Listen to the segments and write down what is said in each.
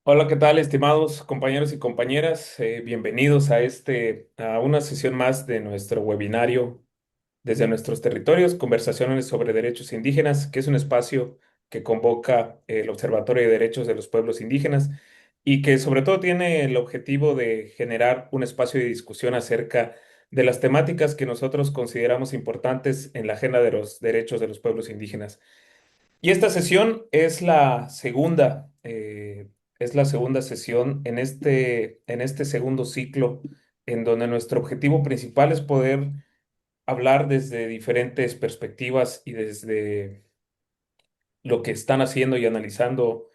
Hola, ¿qué tal, estimados compañeros y compañeras? Bienvenidos a una sesión más de nuestro webinario desde nuestros territorios, conversaciones sobre derechos indígenas, que es un espacio que convoca el Observatorio de Derechos de los Pueblos Indígenas y que sobre todo tiene el objetivo de generar un espacio de discusión acerca de las temáticas que nosotros consideramos importantes en la agenda de los derechos de los pueblos indígenas. Y esta sesión es la segunda sesión en este segundo ciclo, en donde nuestro objetivo principal es poder hablar desde diferentes perspectivas y desde lo que están haciendo y analizando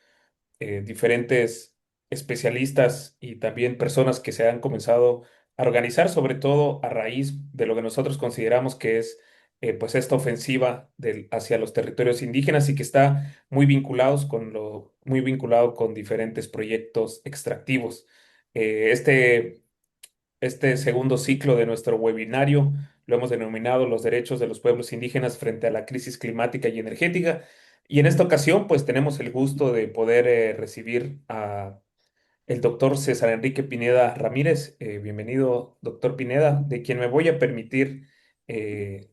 diferentes especialistas y también personas que se han comenzado a organizar, sobre todo a raíz de lo que nosotros consideramos que es pues esta ofensiva hacia los territorios indígenas y que está muy vinculado con diferentes proyectos extractivos. Eh, este, este segundo ciclo de nuestro webinario lo hemos denominado Los derechos de los pueblos indígenas frente a la crisis climática y energética. Y en esta ocasión, pues tenemos el gusto de poder recibir a el doctor César Enrique Pineda Ramírez. Bienvenido, doctor Pineda, de quien me voy a permitir eh,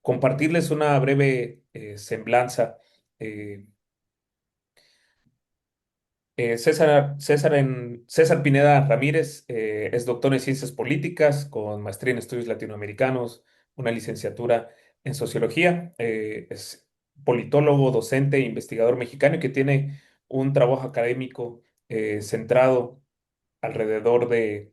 compartirles una breve semblanza. Eh, César Pineda Ramírez es doctor en Ciencias Políticas con maestría en Estudios Latinoamericanos, una licenciatura en Sociología. Es politólogo, docente e investigador mexicano y que tiene un trabajo académico centrado alrededor de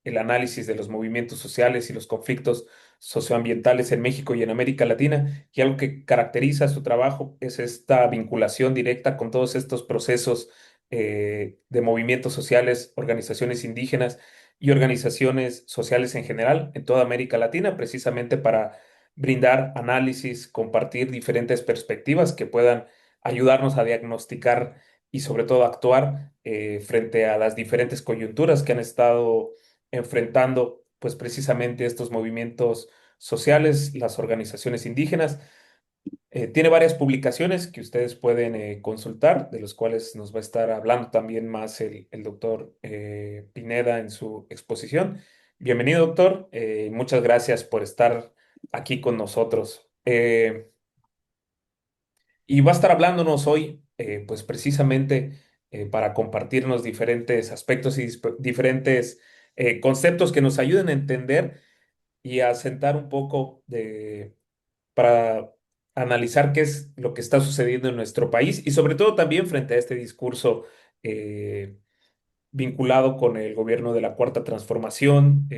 el análisis de los movimientos sociales y los conflictos socioambientales en México y en América Latina, y algo que caracteriza su trabajo es esta vinculación directa con todos estos procesos de movimientos sociales, organizaciones indígenas y organizaciones sociales en general en toda América Latina, precisamente para brindar análisis, compartir diferentes perspectivas que puedan ayudarnos a diagnosticar y sobre todo actuar frente a las diferentes coyunturas que han estado enfrentando pues precisamente estos movimientos sociales, las organizaciones indígenas. Tiene varias publicaciones que ustedes pueden consultar, de los cuales nos va a estar hablando también más el doctor Pineda en su exposición. Bienvenido, doctor. Muchas gracias por estar aquí con nosotros. Y va a estar hablándonos hoy, pues precisamente para compartirnos diferentes aspectos y diferentes conceptos que nos ayuden a entender y a sentar un poco para analizar qué es lo que está sucediendo en nuestro país y sobre todo también frente a este discurso eh, vinculado con el gobierno de la Cuarta Transformación,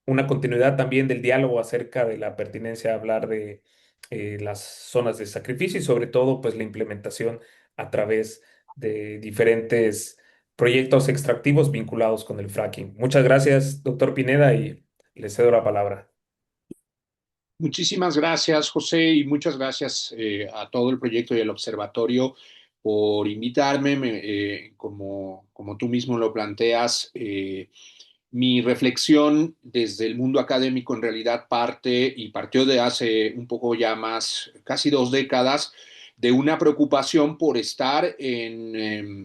una continuidad también del diálogo acerca de la pertinencia a hablar de las zonas de sacrificio y sobre todo pues la implementación a través de diferentes proyectos extractivos vinculados con el fracking. Muchas gracias, doctor Pineda, y le cedo la palabra. Muchísimas gracias, José, y muchas gracias a todo el proyecto y el observatorio por invitarme. Como tú mismo lo planteas, mi reflexión desde el mundo académico en realidad partió de hace un poco ya más, casi 2 décadas, de una preocupación por estar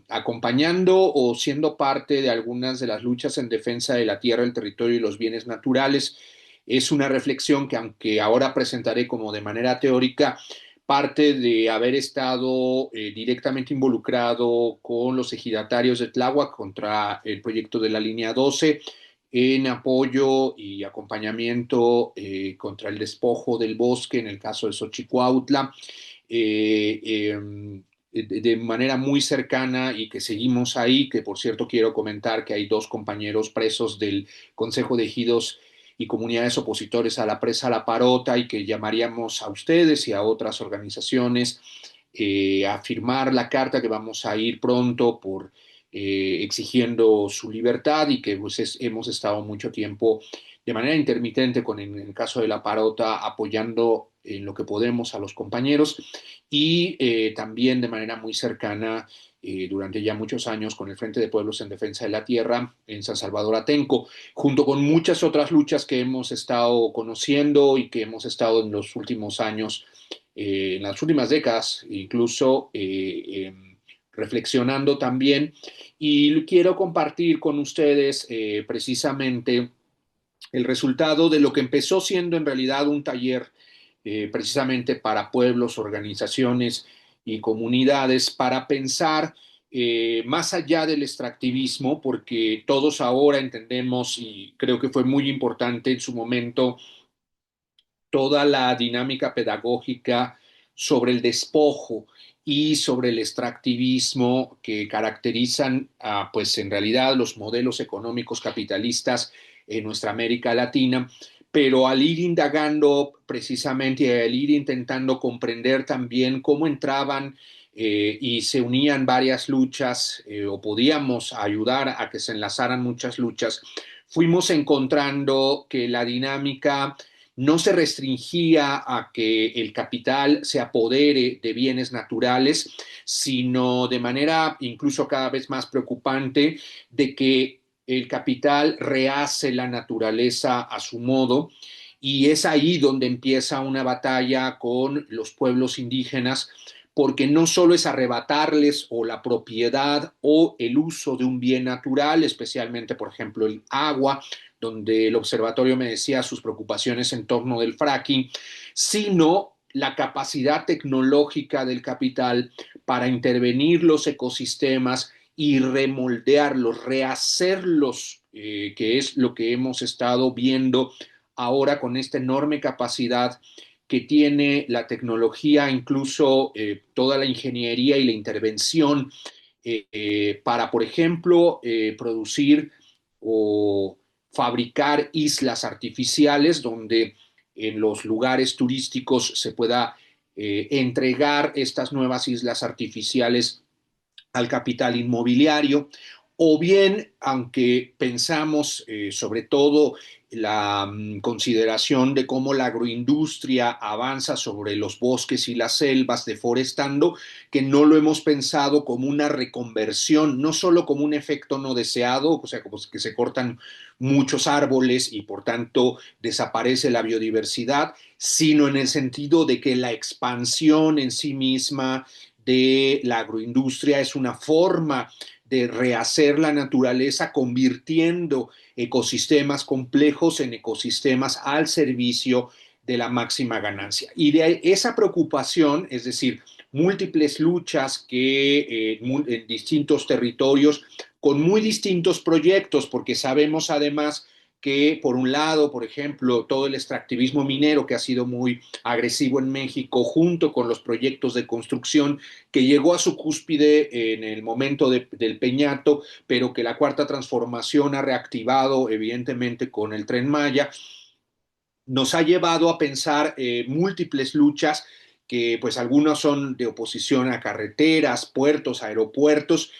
acompañando o siendo parte de algunas de las luchas en defensa de la tierra, el territorio y los bienes naturales. Es una reflexión que, aunque ahora presentaré como de manera teórica, parte de haber estado directamente involucrado con los ejidatarios de Tláhuac contra el proyecto de la línea 12 en apoyo y acompañamiento contra el despojo del bosque en el caso de Xochicuautla, eh, eh, de manera muy cercana y que seguimos ahí, que por cierto quiero comentar que hay 2 compañeros presos del Consejo de Ejidos y comunidades opositores a la presa La Parota y que llamaríamos a ustedes y a otras organizaciones a firmar la carta que vamos a ir pronto por exigiendo su libertad y que pues, hemos estado mucho tiempo de manera intermitente en el caso de La Parota apoyando en lo que podemos a los compañeros y también de manera muy cercana durante ya muchos años con el Frente de Pueblos en Defensa de la Tierra en San Salvador Atenco, junto con muchas otras luchas que hemos estado conociendo y que hemos estado en los últimos años, en las últimas décadas, incluso reflexionando también. Y quiero compartir con ustedes precisamente el resultado de lo que empezó siendo en realidad un taller precisamente para pueblos, organizaciones y comunidades para pensar más allá del extractivismo, porque todos ahora entendemos, y creo que fue muy importante en su momento, toda la dinámica pedagógica sobre el despojo y sobre el extractivismo que caracterizan, pues en realidad, los modelos económicos capitalistas en nuestra América Latina, pero al ir indagando precisamente y al ir intentando comprender también cómo entraban y se unían varias luchas o podíamos ayudar a que se enlazaran muchas luchas, fuimos encontrando que la dinámica no se restringía a que el capital se apodere de bienes naturales, sino de manera incluso cada vez más preocupante de que el capital rehace la naturaleza a su modo, y es ahí donde empieza una batalla con los pueblos indígenas, porque no solo es arrebatarles o la propiedad o el uso de un bien natural, especialmente, por ejemplo, el agua, donde el observatorio me decía sus preocupaciones en torno del fracking, sino la capacidad tecnológica del capital para intervenir los ecosistemas y remoldearlos, rehacerlos, que es lo que hemos estado viendo ahora con esta enorme capacidad que tiene la tecnología, incluso toda la ingeniería y la intervención para, por ejemplo, producir o fabricar islas artificiales donde en los lugares turísticos se pueda entregar estas nuevas islas artificiales al capital inmobiliario, o bien, aunque pensamos sobre todo la consideración de cómo la agroindustria avanza sobre los bosques y las selvas, deforestando, que no lo hemos pensado como una reconversión, no solo como un efecto no deseado, o sea, como que se cortan muchos árboles y por tanto desaparece la biodiversidad, sino en el sentido de que la expansión en sí misma de la agroindustria es una forma de rehacer la naturaleza convirtiendo ecosistemas complejos en ecosistemas al servicio de la máxima ganancia. Y de esa preocupación, es decir, múltiples luchas que en distintos territorios con muy distintos proyectos, porque sabemos además que por un lado, por ejemplo, todo el extractivismo minero que ha sido muy agresivo en México, junto con los proyectos de construcción que llegó a su cúspide en el momento del Peñato, pero que la cuarta transformación ha reactivado evidentemente con el Tren Maya, nos ha llevado a pensar múltiples luchas que pues algunos son de oposición a carreteras, puertos, aeropuertos,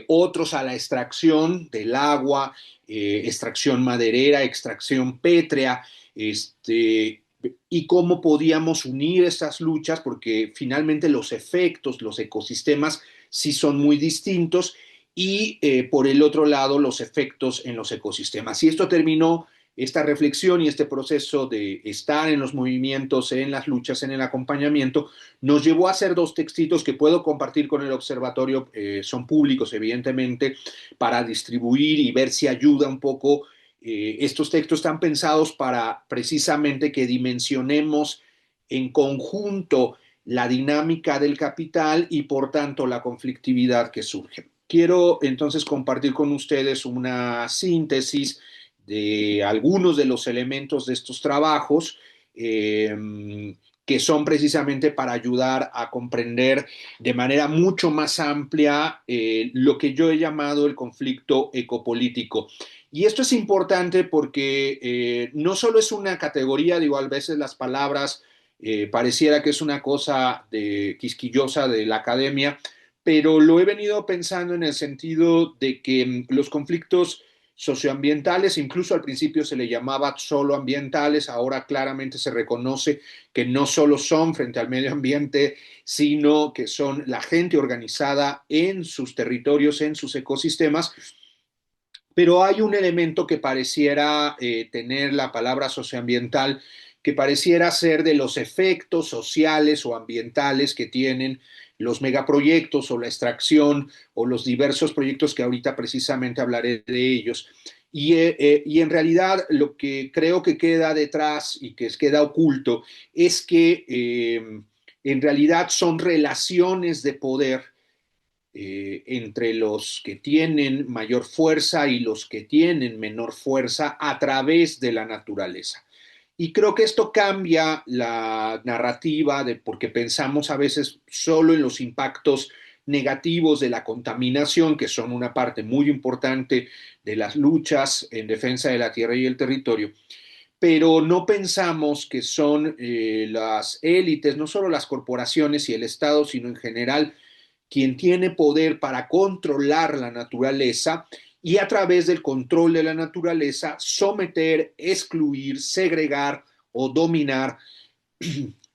otros a la extracción del agua, extracción maderera, extracción pétrea, y cómo podíamos unir estas luchas, porque finalmente los efectos, los ecosistemas sí son muy distintos, y por el otro lado los efectos en los ecosistemas. Y esto terminó esta reflexión y este proceso de estar en los movimientos, en las luchas, en el acompañamiento, nos llevó a hacer dos textitos que puedo compartir con el observatorio, son públicos evidentemente, para distribuir y ver si ayuda un poco. Estos textos están pensados para precisamente que dimensionemos en conjunto la dinámica del capital y por tanto la conflictividad que surge. Quiero entonces compartir con ustedes una síntesis de algunos de los elementos de estos trabajos que son precisamente para ayudar a comprender de manera mucho más amplia lo que yo he llamado el conflicto ecopolítico. Y esto es importante porque no solo es una categoría, digo, a veces las palabras pareciera que es una cosa de, quisquillosa de la academia, pero lo he venido pensando en el sentido de que los conflictos socioambientales, incluso al principio se le llamaba solo ambientales, ahora claramente se reconoce que no solo son frente al medio ambiente, sino que son la gente organizada en sus territorios, en sus ecosistemas, pero hay un elemento que pareciera tener la palabra socioambiental, que pareciera ser de los efectos sociales o ambientales que tienen los megaproyectos o la extracción o los diversos proyectos que ahorita precisamente hablaré de ellos. Y en realidad lo que creo que queda detrás y que queda oculto es que en realidad son relaciones de poder entre los que tienen mayor fuerza y los que tienen menor fuerza a través de la naturaleza. Y creo que esto cambia la narrativa de porque pensamos a veces solo en los impactos negativos de la contaminación, que son una parte muy importante de las luchas en defensa de la tierra y el territorio, pero no pensamos que son las élites, no solo las corporaciones y el Estado, sino en general quien tiene poder para controlar la naturaleza y a través del control de la naturaleza someter, excluir, segregar o dominar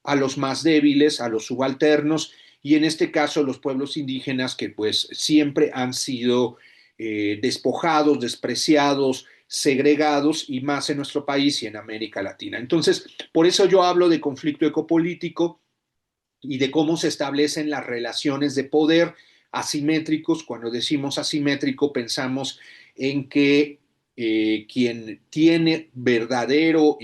a los más débiles, a los subalternos y en este caso los pueblos indígenas que pues siempre han sido despojados, despreciados, segregados y más en nuestro país y en América Latina. Entonces, por eso yo hablo de conflicto ecopolítico y de cómo se establecen las relaciones de poder asimétricos. Cuando decimos asimétrico, pensamos en que quien tiene verdadero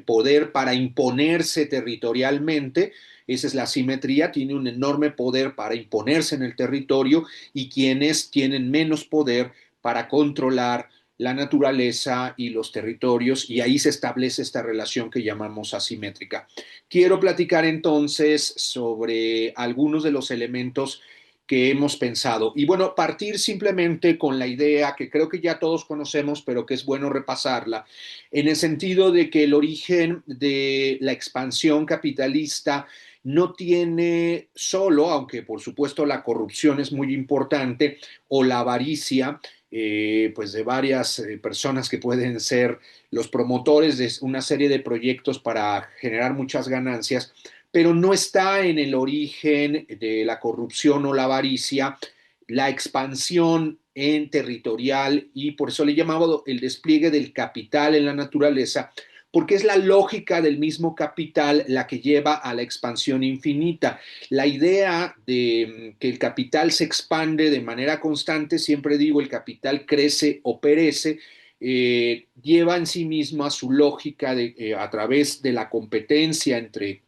poder para imponerse territorialmente, esa es la asimetría, tiene un enorme poder para imponerse en el territorio y quienes tienen menos poder para controlar la naturaleza y los territorios, y ahí se establece esta relación que llamamos asimétrica. Quiero platicar entonces sobre algunos de los elementos que hemos pensado. Y bueno, partir simplemente con la idea que creo que ya todos conocemos, pero que es bueno repasarla, en el sentido de que el origen de la expansión capitalista no tiene solo, aunque por supuesto la corrupción es muy importante, o la avaricia, pues de varias personas que pueden ser los promotores de una serie de proyectos para generar muchas ganancias, pero no está en el origen de la corrupción o la avaricia, la expansión en territorial y por eso le he llamado el despliegue del capital en la naturaleza, porque es la lógica del mismo capital la que lleva a la expansión infinita. La idea de que el capital se expande de manera constante, siempre digo, el capital crece o perece, lleva en sí mismo a su lógica a través de la competencia entre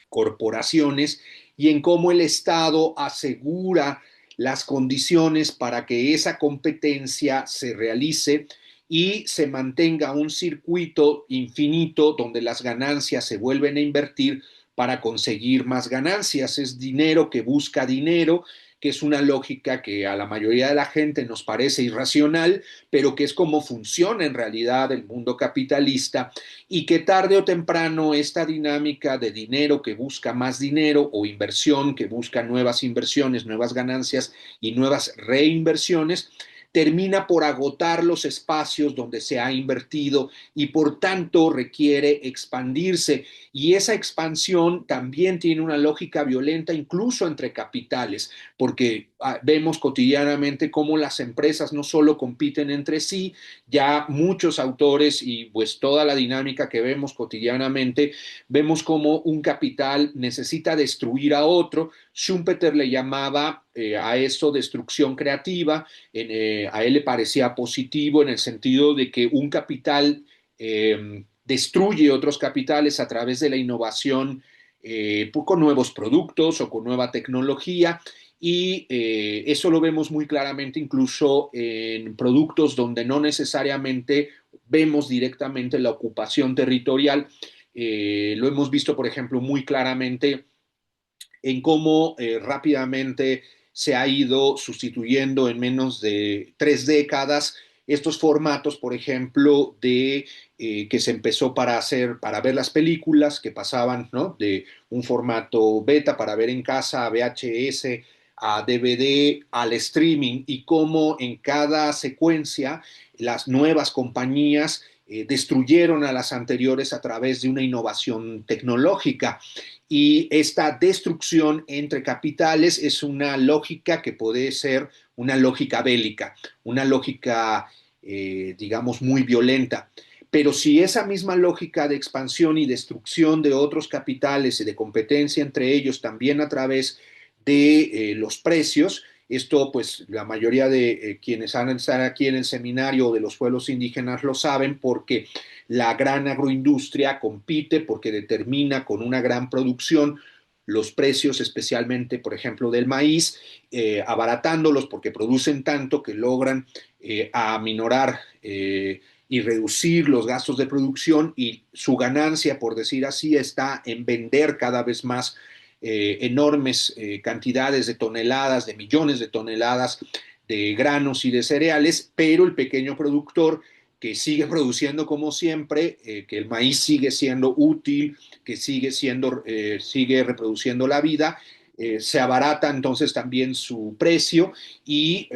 corporaciones y en cómo el Estado asegura las condiciones para que esa competencia se realice y se mantenga un circuito infinito donde las ganancias se vuelven a invertir para conseguir más ganancias. Es dinero que busca dinero, que es una lógica que a la mayoría de la gente nos parece irracional, pero que es como funciona en realidad el mundo capitalista y que tarde o temprano esta dinámica de dinero que busca más dinero o inversión que busca nuevas inversiones, nuevas ganancias y nuevas reinversiones, termina por agotar los espacios donde se ha invertido y por tanto requiere expandirse. Y esa expansión también tiene una lógica violenta incluso entre capitales, porque vemos cotidianamente cómo las empresas no solo compiten entre sí, ya muchos autores y pues toda la dinámica que vemos cotidianamente, vemos cómo un capital necesita destruir a otro. Schumpeter le llamaba a eso destrucción creativa, a él le parecía positivo en el sentido de que un capital destruye otros capitales a través de la innovación con nuevos productos o con nueva tecnología y eso lo vemos muy claramente incluso en productos donde no necesariamente vemos directamente la ocupación territorial. Lo hemos visto, por ejemplo, muy claramente en cómo rápidamente se ha ido sustituyendo en menos de 3 décadas estos formatos, por ejemplo, de que se empezó para hacer, para ver las películas que pasaban, ¿no? De un formato beta para ver en casa, a VHS, a DVD, al streaming, y cómo en cada secuencia las nuevas compañías destruyeron a las anteriores a través de una innovación tecnológica. Y esta destrucción entre capitales es una lógica que puede ser una lógica bélica, una lógica, digamos, muy violenta. Pero si esa misma lógica de expansión y destrucción de otros capitales y de competencia entre ellos también a través de los precios. Esto, pues, la mayoría de quienes han estado aquí en el seminario de los pueblos indígenas lo saben porque la gran agroindustria compite porque determina con una gran producción los precios, especialmente, por ejemplo, del maíz, abaratándolos porque producen tanto que logran aminorar y reducir los gastos de producción y su ganancia, por decir así, está en vender cada vez más enormes cantidades de toneladas, de millones de toneladas de granos y de cereales, pero el pequeño productor que sigue produciendo como siempre, que el maíz sigue siendo útil, que sigue reproduciendo la vida, se abarata entonces también su precio y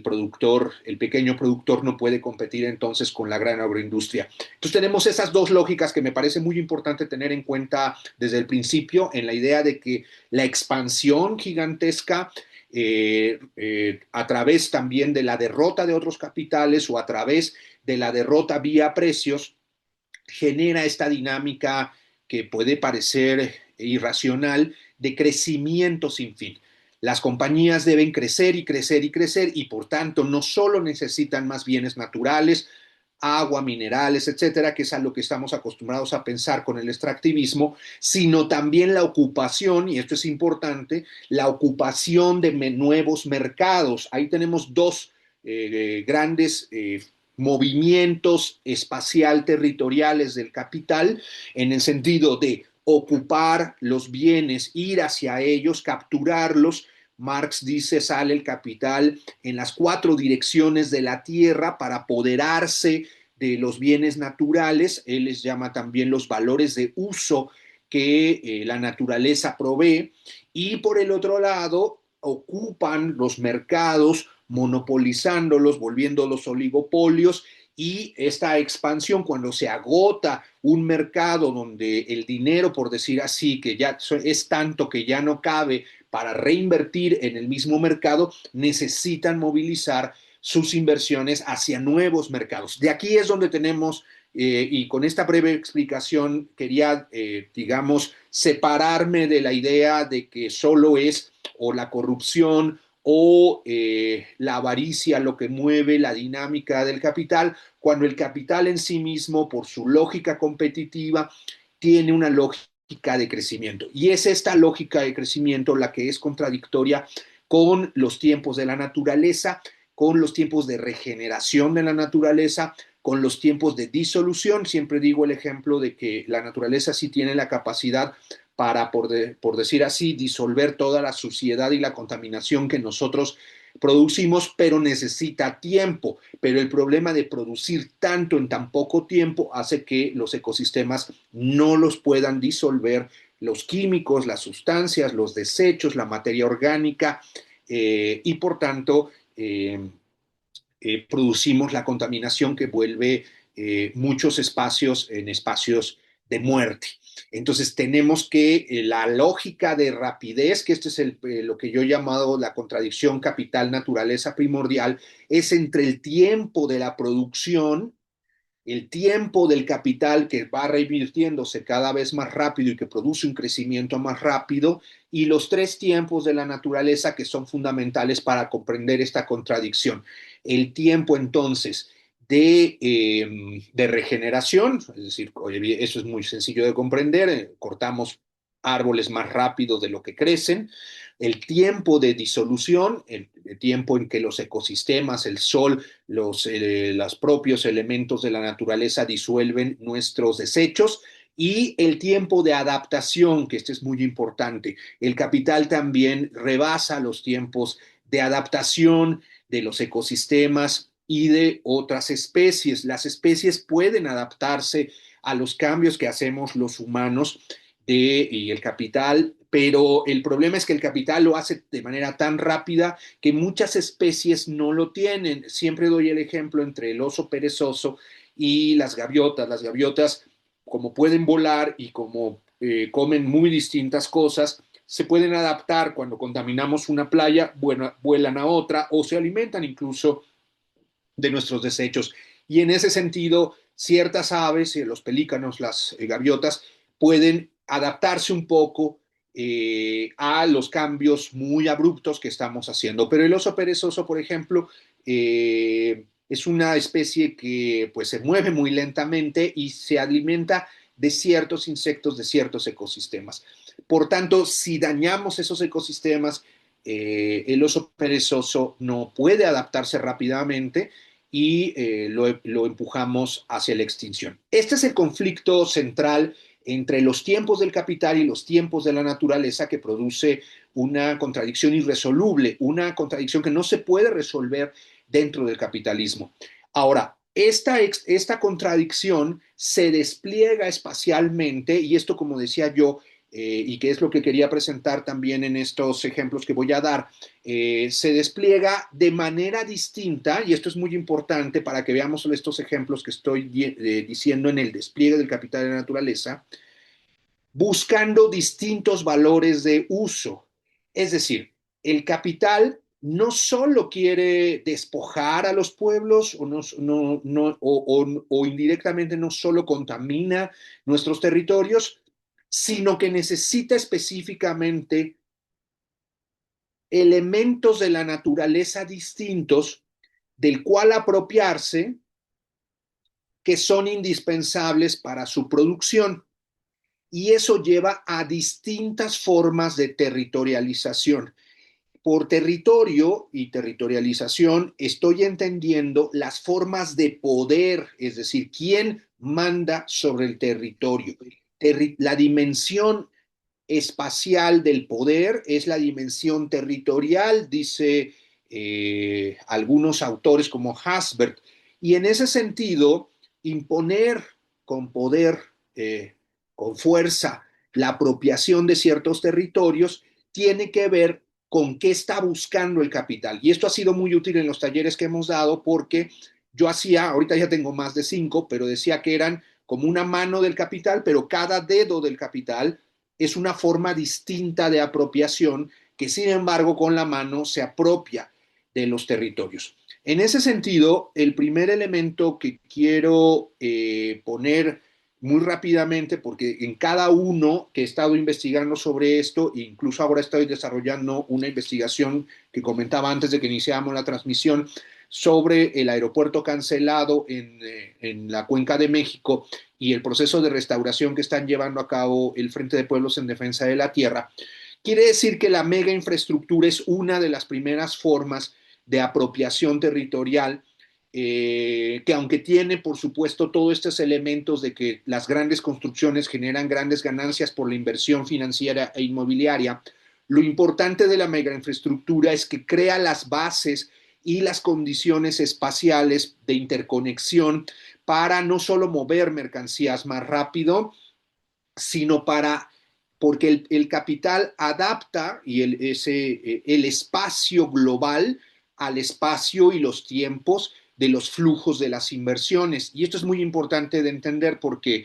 productor, el pequeño productor no puede competir entonces con la gran agroindustria. Entonces tenemos esas dos lógicas que me parece muy importante tener en cuenta desde el principio en la idea de que la expansión gigantesca a través también de la derrota de otros capitales o a través de la derrota vía precios genera esta dinámica que puede parecer irracional de crecimiento sin fin. Las compañías deben crecer y crecer y crecer y por tanto no solo necesitan más bienes naturales, agua, minerales, etcétera, que es a lo que estamos acostumbrados a pensar con el extractivismo, sino también la ocupación, y esto es importante, la ocupación de nuevos mercados. Ahí tenemos dos grandes movimientos espacial territoriales del capital en el sentido de ocupar los bienes, ir hacia ellos, capturarlos. Marx dice, sale el capital en las cuatro direcciones de la tierra para apoderarse de los bienes naturales. Él les llama también los valores de uso que la naturaleza provee. Y por el otro lado, ocupan los mercados, monopolizándolos, volviéndolos oligopolios y esta expansión, cuando se agota un mercado donde el dinero, por decir así, que ya es tanto que ya no cabe para reinvertir en el mismo mercado, necesitan movilizar sus inversiones hacia nuevos mercados. De aquí es donde tenemos, y con esta breve explicación quería, digamos, separarme de la idea de que solo es o la corrupción o la avaricia lo que mueve la dinámica del capital, cuando el capital en sí mismo, por su lógica competitiva, tiene una lógica de crecimiento. Y es esta lógica de crecimiento la que es contradictoria con los tiempos de la naturaleza, con los tiempos de regeneración de la naturaleza, con los tiempos de disolución. Siempre digo el ejemplo de que la naturaleza sí tiene la capacidad para, por decir así, disolver toda la suciedad y la contaminación que nosotros producimos, pero necesita tiempo. Pero el problema de producir tanto en tan poco tiempo hace que los ecosistemas no los puedan disolver los químicos, las sustancias, los desechos, la materia orgánica, y por tanto producimos la contaminación que vuelve muchos espacios en espacios de muerte. Entonces tenemos que la lógica de rapidez, que este es lo que yo he llamado la contradicción capital-naturaleza primordial, es entre el tiempo de la producción, el tiempo del capital que va revirtiéndose cada vez más rápido y que produce un crecimiento más rápido, y los tres tiempos de la naturaleza que son fundamentales para comprender esta contradicción. El tiempo entonces de regeneración, es decir, eso es muy sencillo de comprender, cortamos árboles más rápido de lo que crecen, el tiempo de disolución, el tiempo en que los ecosistemas, el sol, los propios elementos de la naturaleza disuelven nuestros desechos y el tiempo de adaptación, que este es muy importante. El capital también rebasa los tiempos de adaptación de los ecosistemas y de otras especies. Las especies pueden adaptarse a los cambios que hacemos los humanos y el capital, pero el problema es que el capital lo hace de manera tan rápida que muchas especies no lo tienen. Siempre doy el ejemplo entre el oso perezoso y las gaviotas. Las gaviotas, como pueden volar y como comen muy distintas cosas, se pueden adaptar cuando contaminamos una playa, bueno, vuelan a otra o se alimentan incluso de nuestros desechos. Y en ese sentido, ciertas aves, los pelícanos, las gaviotas, pueden adaptarse un poco a los cambios muy abruptos que estamos haciendo. Pero el oso perezoso, por ejemplo, es una especie que pues, se mueve muy lentamente y se alimenta de ciertos insectos, de ciertos ecosistemas. Por tanto, si dañamos esos ecosistemas, el oso perezoso no puede adaptarse rápidamente y lo empujamos hacia la extinción. Este es el conflicto central entre los tiempos del capital y los tiempos de la naturaleza que produce una contradicción irresoluble, una contradicción que no se puede resolver dentro del capitalismo. Ahora, esta contradicción se despliega espacialmente y esto, como decía yo, y que es lo que quería presentar también en estos ejemplos que voy a dar, se despliega de manera distinta, y esto es muy importante para que veamos estos ejemplos que estoy diciendo en el despliegue del capital de la naturaleza, buscando distintos valores de uso. Es decir, el capital no solo quiere despojar a los pueblos o indirectamente no solo contamina nuestros territorios, sino que necesita específicamente elementos de la naturaleza distintos del cual apropiarse que son indispensables para su producción. Y eso lleva a distintas formas de territorialización. Por territorio y territorialización estoy entendiendo las formas de poder, es decir, quién manda sobre el territorio. La dimensión espacial del poder es la dimensión territorial, dice algunos autores como Hasbert. Y en ese sentido, imponer con poder, con fuerza, la apropiación de ciertos territorios tiene que ver con qué está buscando el capital. Y esto ha sido muy útil en los talleres que hemos dado porque yo hacía, ahorita ya tengo más de 5, pero decía que eran como una mano del capital, pero cada dedo del capital es una forma distinta de apropiación que sin embargo con la mano se apropia de los territorios. En ese sentido, el primer elemento que quiero poner muy rápidamente, porque en cada uno que he estado investigando sobre esto, incluso ahora estoy desarrollando una investigación que comentaba antes de que iniciáramos la transmisión, sobre el aeropuerto cancelado en la Cuenca de México y el proceso de restauración que están llevando a cabo el Frente de Pueblos en Defensa de la Tierra, quiere decir que la mega infraestructura es una de las primeras formas de apropiación territorial que aunque tiene, por supuesto, todos estos elementos de que las grandes construcciones generan grandes ganancias por la inversión financiera e inmobiliaria, lo importante de la megainfraestructura es que crea las bases y las condiciones espaciales de interconexión para no solo mover mercancías más rápido, sino para porque el capital adapta el espacio global al espacio y los tiempos de los flujos de las inversiones. Y esto es muy importante de entender porque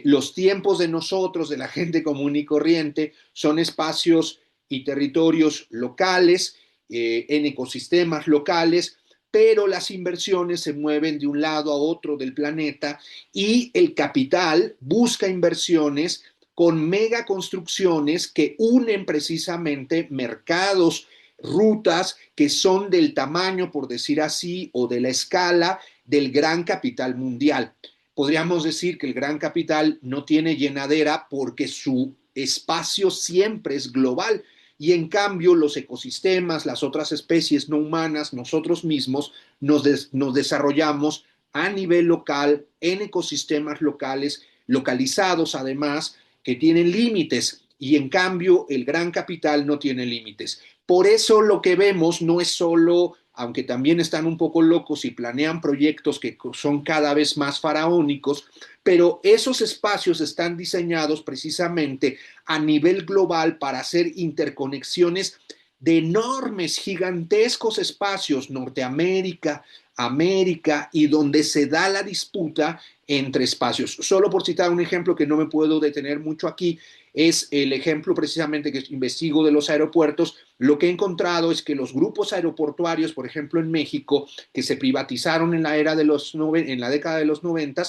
los tiempos de nosotros, de la gente común y corriente, son espacios y territorios locales, en ecosistemas locales, pero las inversiones se mueven de un lado a otro del planeta y el capital busca inversiones con megaconstrucciones que unen precisamente mercados, rutas que son del tamaño, por decir así, o de la escala del gran capital mundial. Podríamos decir que el gran capital no tiene llenadera porque su espacio siempre es global y en cambio los ecosistemas, las otras especies no humanas, nosotros mismos nos desarrollamos a nivel local, en ecosistemas locales, localizados además, que tienen límites y en cambio el gran capital no tiene límites. Por eso lo que vemos no es solo, aunque también están un poco locos y planean proyectos que son cada vez más faraónicos, pero esos espacios están diseñados precisamente a nivel global para hacer interconexiones de enormes, gigantescos espacios, Norteamérica, América, y donde se da la disputa entre espacios. Solo por citar un ejemplo que no me puedo detener mucho aquí, es el ejemplo precisamente que investigo de los aeropuertos. Lo que he encontrado es que los grupos aeroportuarios, por ejemplo en México, que se privatizaron en la década de los 90,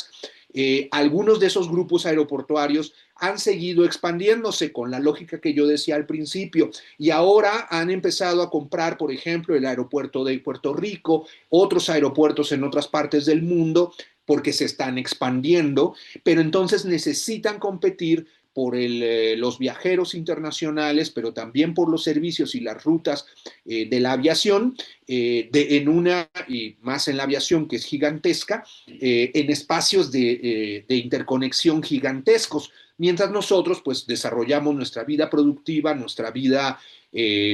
algunos de esos grupos aeroportuarios han seguido expandiéndose con la lógica que yo decía al principio y ahora han empezado a comprar, por ejemplo, el aeropuerto de Puerto Rico, otros aeropuertos en otras partes del mundo, porque se están expandiendo, pero entonces necesitan competir por los viajeros internacionales, pero también por los servicios y las rutas de la aviación, en una, y más en la aviación que es gigantesca, en espacios de interconexión gigantescos, mientras nosotros pues desarrollamos nuestra vida productiva, nuestra vida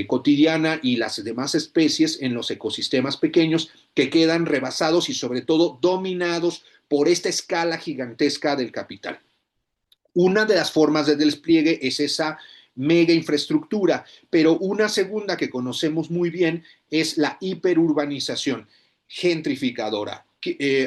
cotidiana y las demás especies en los ecosistemas pequeños que quedan rebasados y sobre todo dominados por esta escala gigantesca del capital. Una de las formas de despliegue es esa mega infraestructura, pero una segunda que conocemos muy bien es la hiperurbanización gentrificadora.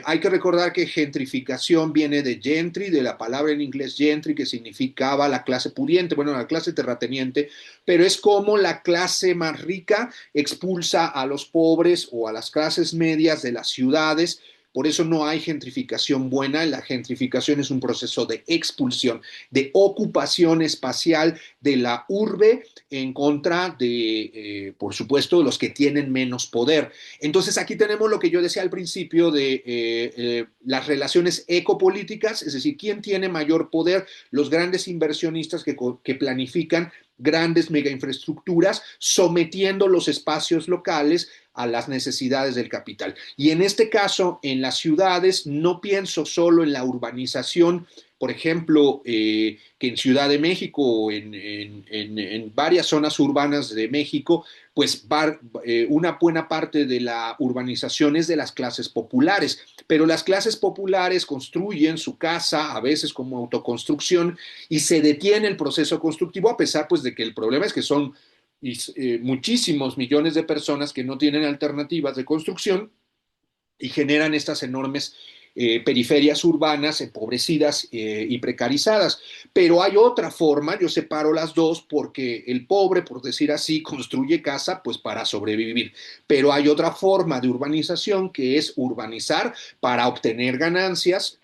Hay que recordar que gentrificación viene de gentry, de la palabra en inglés gentry, que significaba la clase pudiente, bueno, la clase terrateniente, pero es como la clase más rica expulsa a los pobres o a las clases medias de las ciudades. Por eso no hay gentrificación buena. La gentrificación es un proceso de expulsión, de ocupación espacial de la urbe en contra de, por supuesto, los que tienen menos poder. Entonces aquí tenemos lo que yo decía al principio de las relaciones ecopolíticas, es decir, ¿quién tiene mayor poder? Los grandes inversionistas que planifican grandes megainfraestructuras, sometiendo los espacios locales a las necesidades del capital. Y en este caso, en las ciudades, no pienso solo en la urbanización, por ejemplo, que en Ciudad de México o en varias zonas urbanas de México, pues una buena parte de la urbanización es de las clases populares, pero las clases populares construyen su casa, a veces como autoconstrucción, y se detiene el proceso constructivo a pesar pues de que el problema es que son muchísimos millones de personas que no tienen alternativas de construcción y generan estas enormes periferias urbanas empobrecidas y precarizadas. Pero hay otra forma, yo separo las dos porque el pobre, por decir así, construye casa pues para sobrevivir. Pero hay otra forma de urbanización que es urbanizar para obtener ganancias,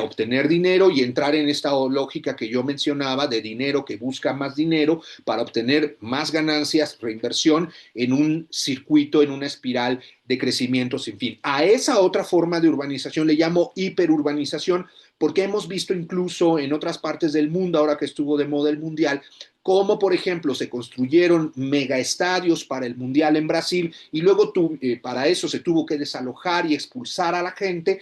obtener dinero y entrar en esta lógica que yo mencionaba de dinero que busca más dinero para obtener más ganancias, reinversión en un circuito, en una espiral de crecimiento sin fin. A esa otra forma de urbanización le llamo hiperurbanización porque hemos visto incluso en otras partes del mundo, ahora que estuvo de moda el mundial, como por ejemplo se construyeron megaestadios para el mundial en Brasil y luego para eso se tuvo que desalojar y expulsar a la gente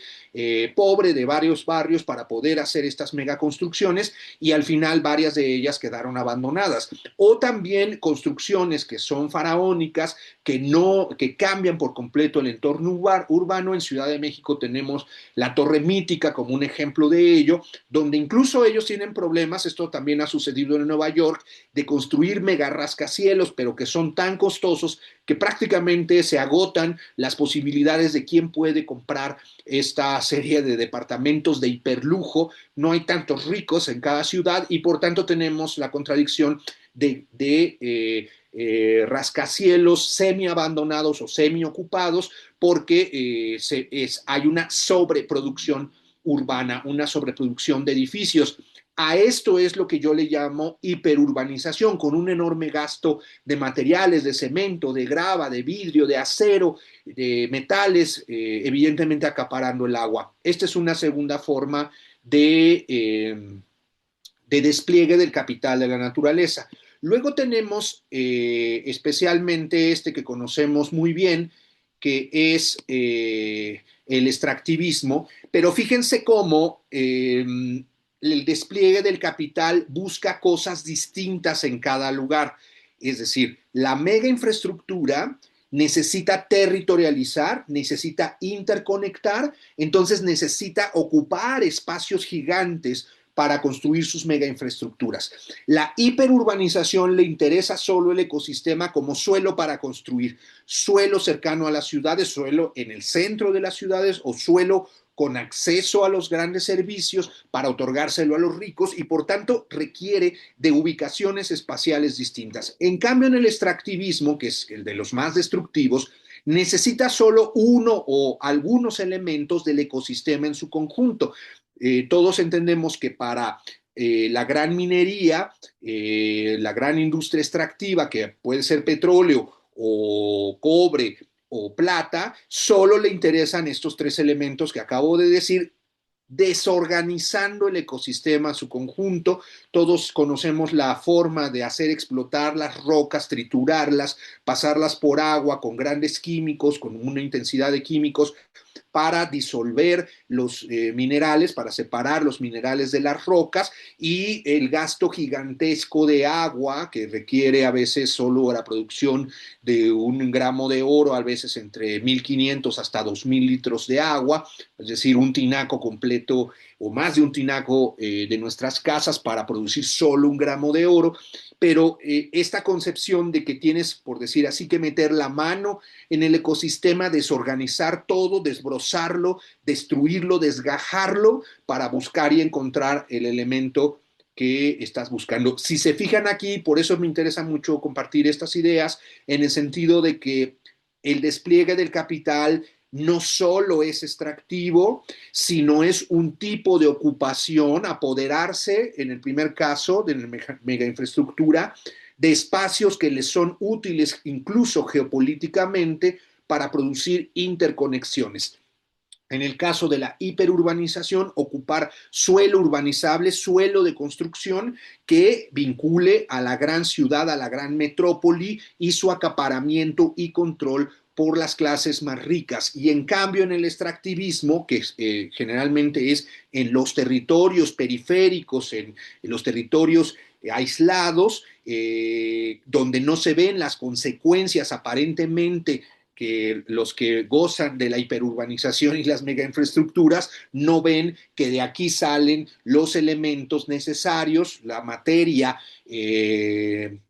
pobre de varios barrios para poder hacer estas megaconstrucciones y al final varias de ellas quedaron abandonadas. O también construcciones que son faraónicas, que cambian por completo el entorno urbano. En Ciudad de México tenemos la Torre Mítica como un ejemplo de ello, donde incluso ellos tienen problemas, esto también ha sucedido en Nueva York, de construir mega rascacielos, pero que son tan costosos que prácticamente se agotan las posibilidades de quién puede comprar esta serie de departamentos de hiperlujo. No hay tantos ricos en cada ciudad y por tanto tenemos la contradicción de rascacielos semi abandonados o semi ocupados porque hay una sobreproducción urbana, una sobreproducción de edificios. A esto es lo que yo le llamo hiperurbanización, con un enorme gasto de materiales, de cemento, de grava, de vidrio, de acero, de metales, evidentemente acaparando el agua. Esta es una segunda forma de despliegue del capital de la naturaleza. Luego tenemos especialmente este que conocemos muy bien, que es el extractivismo, pero fíjense cómo el despliegue del capital busca cosas distintas en cada lugar. Es decir, la mega infraestructura necesita territorializar, necesita interconectar, entonces necesita ocupar espacios gigantes para construir sus mega infraestructuras. La hiperurbanización le interesa solo el ecosistema como suelo para construir, suelo cercano a las ciudades, suelo en el centro de las ciudades o suelo con acceso a los grandes servicios para otorgárselo a los ricos y por tanto requiere de ubicaciones espaciales distintas. En cambio, en el extractivismo, que es el de los más destructivos, necesita solo uno o algunos elementos del ecosistema en su conjunto. Todos entendemos que para la gran minería, la gran industria extractiva, que puede ser petróleo o cobre o plata, solo le interesan estos tres elementos que acabo de decir, desorganizando el ecosistema a su conjunto. Todos conocemos la forma de hacer explotar las rocas, triturarlas, pasarlas por agua con grandes químicos, con una intensidad de químicos para disolver los minerales, para separar los minerales de las rocas, y el gasto gigantesco de agua que requiere a veces solo la producción de un gramo de oro, a veces entre 1.500 hasta 2.000 litros de agua, es decir, un tinaco completo o más de un tinaco de nuestras casas para producir solo un gramo de oro. Pero esta concepción de que tienes, por decir así, que meter la mano en el ecosistema, desorganizar todo, desbrozarlo, destruirlo, desgajarlo para buscar y encontrar el elemento que estás buscando. Si se fijan aquí, por eso me interesa mucho compartir estas ideas, en el sentido de que el despliegue del capital no solo es extractivo, sino es un tipo de ocupación, apoderarse, en el primer caso, de la mega infraestructura, de espacios que les son útiles incluso geopolíticamente para producir interconexiones. En el caso de la hiperurbanización, ocupar suelo urbanizable, suelo de construcción que vincule a la gran ciudad, a la gran metrópoli y su acaparamiento y control por las clases más ricas. Y en cambio en el extractivismo, que generalmente es en los territorios periféricos, en los territorios aislados, donde no se ven las consecuencias aparentemente que los que gozan de la hiperurbanización y las megainfraestructuras no ven que de aquí salen los elementos necesarios, la materia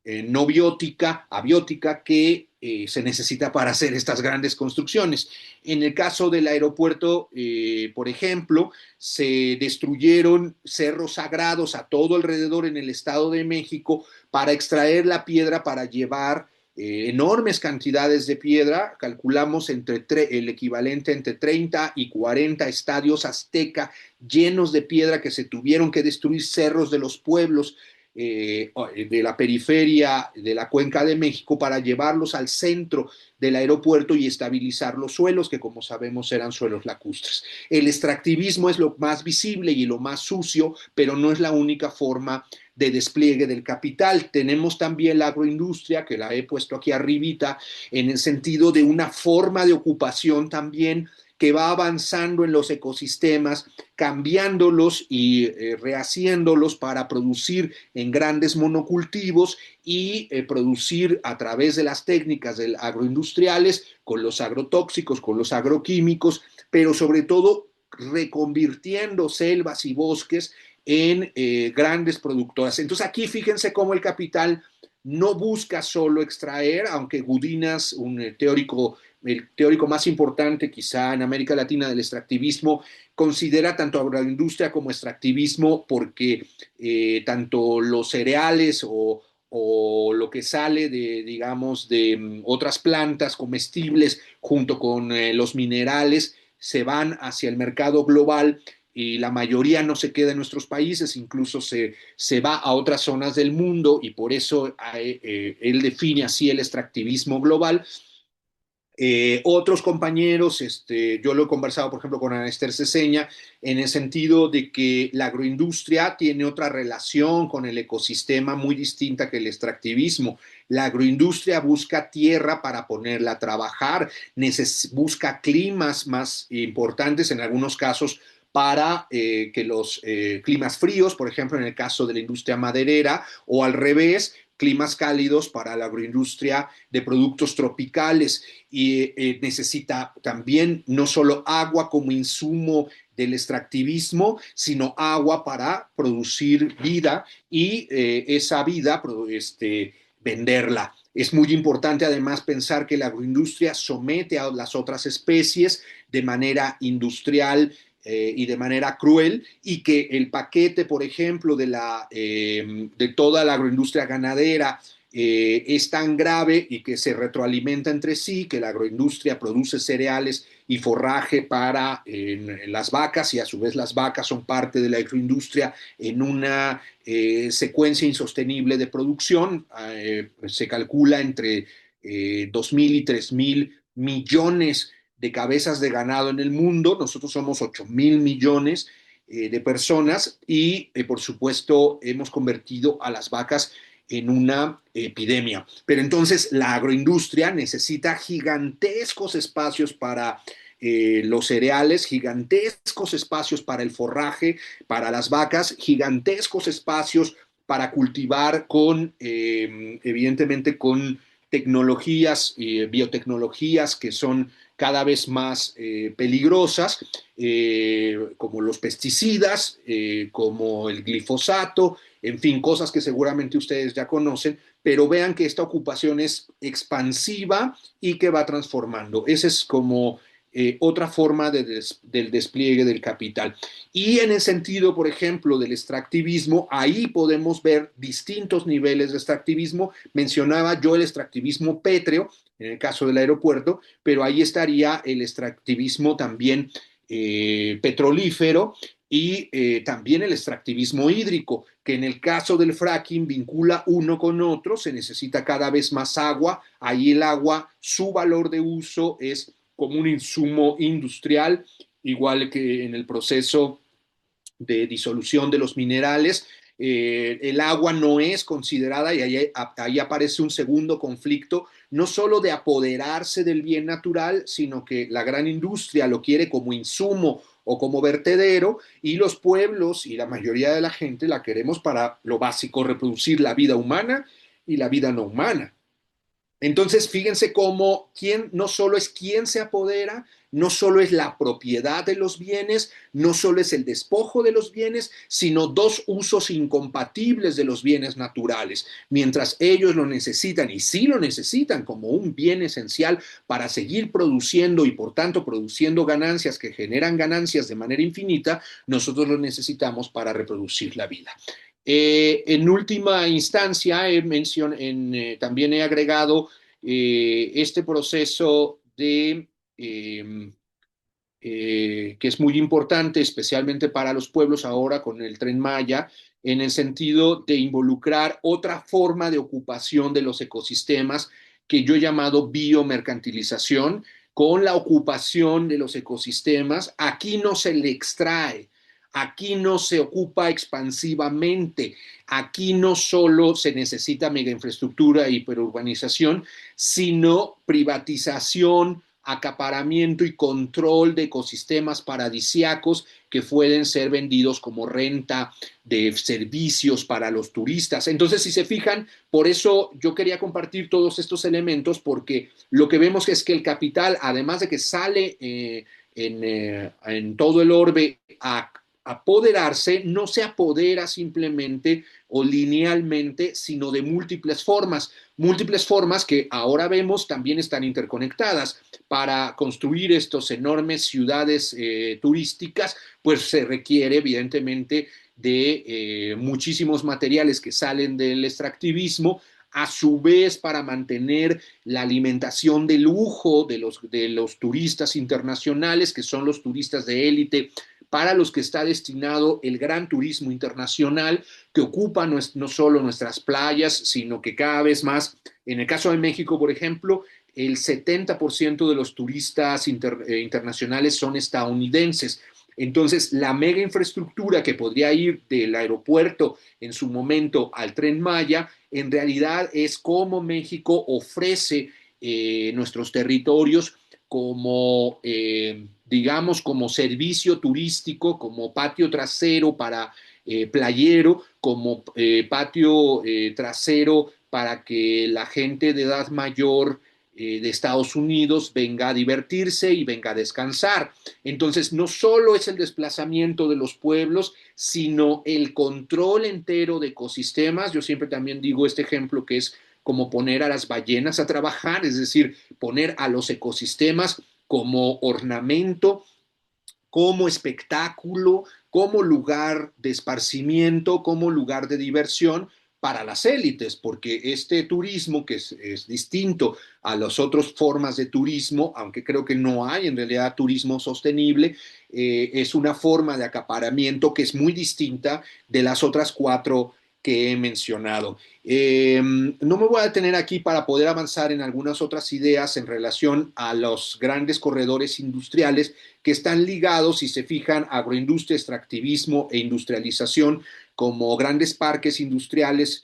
no biótica, abiótica, que se necesita para hacer estas grandes construcciones. En el caso del aeropuerto, por ejemplo, se destruyeron cerros sagrados a todo alrededor en el Estado de México para extraer la piedra para llevar enormes cantidades de piedra, calculamos el equivalente entre 30 y 40 estadios azteca llenos de piedra que se tuvieron que destruir, cerros de los pueblos de la periferia de la Cuenca de México para llevarlos al centro del aeropuerto y estabilizar los suelos, que como sabemos eran suelos lacustres. El extractivismo es lo más visible y lo más sucio, pero no es la única forma de despliegue del capital. Tenemos también la agroindustria, que la he puesto aquí arribita, en el sentido de una forma de ocupación también que va avanzando en los ecosistemas, cambiándolos y rehaciéndolos para producir en grandes monocultivos y producir a través de las técnicas del agroindustriales, con los agrotóxicos, con los agroquímicos, pero sobre todo reconvirtiendo selvas y bosques en grandes productoras. Entonces aquí fíjense cómo el capital no busca solo extraer, aunque Gudinas, el teórico más importante quizá en América Latina del extractivismo, considera tanto agroindustria como extractivismo porque tanto los cereales o lo que sale de, digamos, de otras plantas comestibles junto con los minerales se van hacia el mercado global y la mayoría no se queda en nuestros países, incluso se va a otras zonas del mundo y por eso él define así el extractivismo global. Otros compañeros, yo lo he conversado, por ejemplo, con Ana Esther Ceseña, en el sentido de que la agroindustria tiene otra relación con el ecosistema muy distinta que el extractivismo. La agroindustria busca tierra para ponerla a trabajar, busca climas más importantes en algunos casos para que los climas fríos, por ejemplo, en el caso de la industria maderera, o al revés, climas cálidos para la agroindustria de productos tropicales y necesita también no solo agua como insumo del extractivismo, sino agua para producir vida y esa vida venderla. Es muy importante además pensar que la agroindustria somete a las otras especies de manera industrial y de manera cruel y que el paquete, por ejemplo, de toda la agroindustria ganadera es tan grave y que se retroalimenta entre sí, que la agroindustria produce cereales y forraje para las vacas y a su vez las vacas son parte de la agroindustria en una secuencia insostenible de producción. Se calcula entre 2.000 y 3.000 millones de cabezas de ganado en el mundo. Nosotros somos 8.000 millones de personas y, por supuesto, hemos convertido a las vacas en una epidemia. Pero entonces la agroindustria necesita gigantescos espacios para los cereales, gigantescos espacios para el forraje, para las vacas, gigantescos espacios para cultivar evidentemente, con tecnologías, biotecnologías que son cada vez más peligrosas, como los pesticidas, como el glifosato, en fin, cosas que seguramente ustedes ya conocen, pero vean que esta ocupación es expansiva y que va transformando. Esa es como otra forma del despliegue del capital. Y en el sentido, por ejemplo, del extractivismo, ahí podemos ver distintos niveles de extractivismo. Mencionaba yo el extractivismo pétreo, en el caso del aeropuerto, pero ahí estaría el extractivismo también petrolífero y también el extractivismo hídrico, que en el caso del fracking vincula uno con otro, se necesita cada vez más agua, ahí el agua, su valor de uso es como un insumo industrial, igual que en el proceso de disolución de los minerales. El agua no es considerada y ahí aparece un segundo conflicto, no solo de apoderarse del bien natural, sino que la gran industria lo quiere como insumo o como vertedero y los pueblos y la mayoría de la gente la queremos para lo básico, reproducir la vida humana y la vida no humana. Entonces, fíjense cómo quién no solo es quien se apodera, no solo es la propiedad de los bienes, no solo es el despojo de los bienes, sino dos usos incompatibles de los bienes naturales. Mientras ellos lo necesitan, y sí lo necesitan como un bien esencial para seguir produciendo y por tanto produciendo ganancias que generan ganancias de manera infinita, nosotros lo necesitamos para reproducir la vida. En última instancia, también he agregado este proceso que es muy importante, especialmente para los pueblos ahora con el Tren Maya, en el sentido de involucrar otra forma de ocupación de los ecosistemas que yo he llamado biomercantilización, con la ocupación de los ecosistemas. Aquí no se le extrae, aquí no se ocupa expansivamente, aquí no solo se necesita mega infraestructura y hiperurbanización, sino privatización, acaparamiento y control de ecosistemas paradisiacos que pueden ser vendidos como renta de servicios para los turistas. Entonces, si se fijan, por eso yo quería compartir todos estos elementos, porque lo que vemos es que el capital, además de que sale en todo el orbe a apoderarse, no se apodera simplemente o linealmente, sino de múltiples formas que ahora vemos también están interconectadas. Para construir estas enormes ciudades turísticas, pues se requiere evidentemente de muchísimos materiales que salen del extractivismo, a su vez para mantener la alimentación de lujo de los turistas internacionales, que son los turistas de élite, para los que está destinado el gran turismo internacional, que ocupa no solo nuestras playas, sino que cada vez más, en el caso de México, por ejemplo, el 70% de los turistas internacionales son estadounidenses. Entonces, la mega infraestructura que podría ir del aeropuerto en su momento al Tren Maya, en realidad es como México ofrece nuestros territorios como, digamos, como servicio turístico, como patio trasero para playero, como patio trasero para que la gente de edad mayor de Estados Unidos venga a divertirse y venga a descansar. Entonces, no solo es el desplazamiento de los pueblos, sino el control entero de ecosistemas. Yo siempre también digo este ejemplo que es como poner a las ballenas a trabajar, es decir, poner a los ecosistemas como ornamento, como espectáculo, como lugar de esparcimiento, como lugar de diversión, para las élites, porque este turismo, que es distinto a las otras formas de turismo, aunque creo que no hay en realidad turismo sostenible, es una forma de acaparamiento que es muy distinta de las otras cuatro que he mencionado. No me voy a detener aquí para poder avanzar en algunas otras ideas en relación a los grandes corredores industriales que están ligados, si se fijan, a agroindustria, extractivismo e industrialización como grandes parques industriales,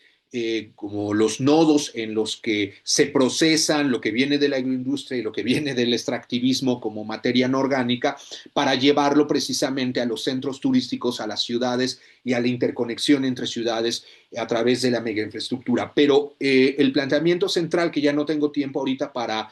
como los nodos en los que se procesan lo que viene de la agroindustria y lo que viene del extractivismo como materia no orgánica, para llevarlo precisamente a los centros turísticos, a las ciudades y a la interconexión entre ciudades a través de la megainfraestructura. Pero el planteamiento central, que ya no tengo tiempo ahorita para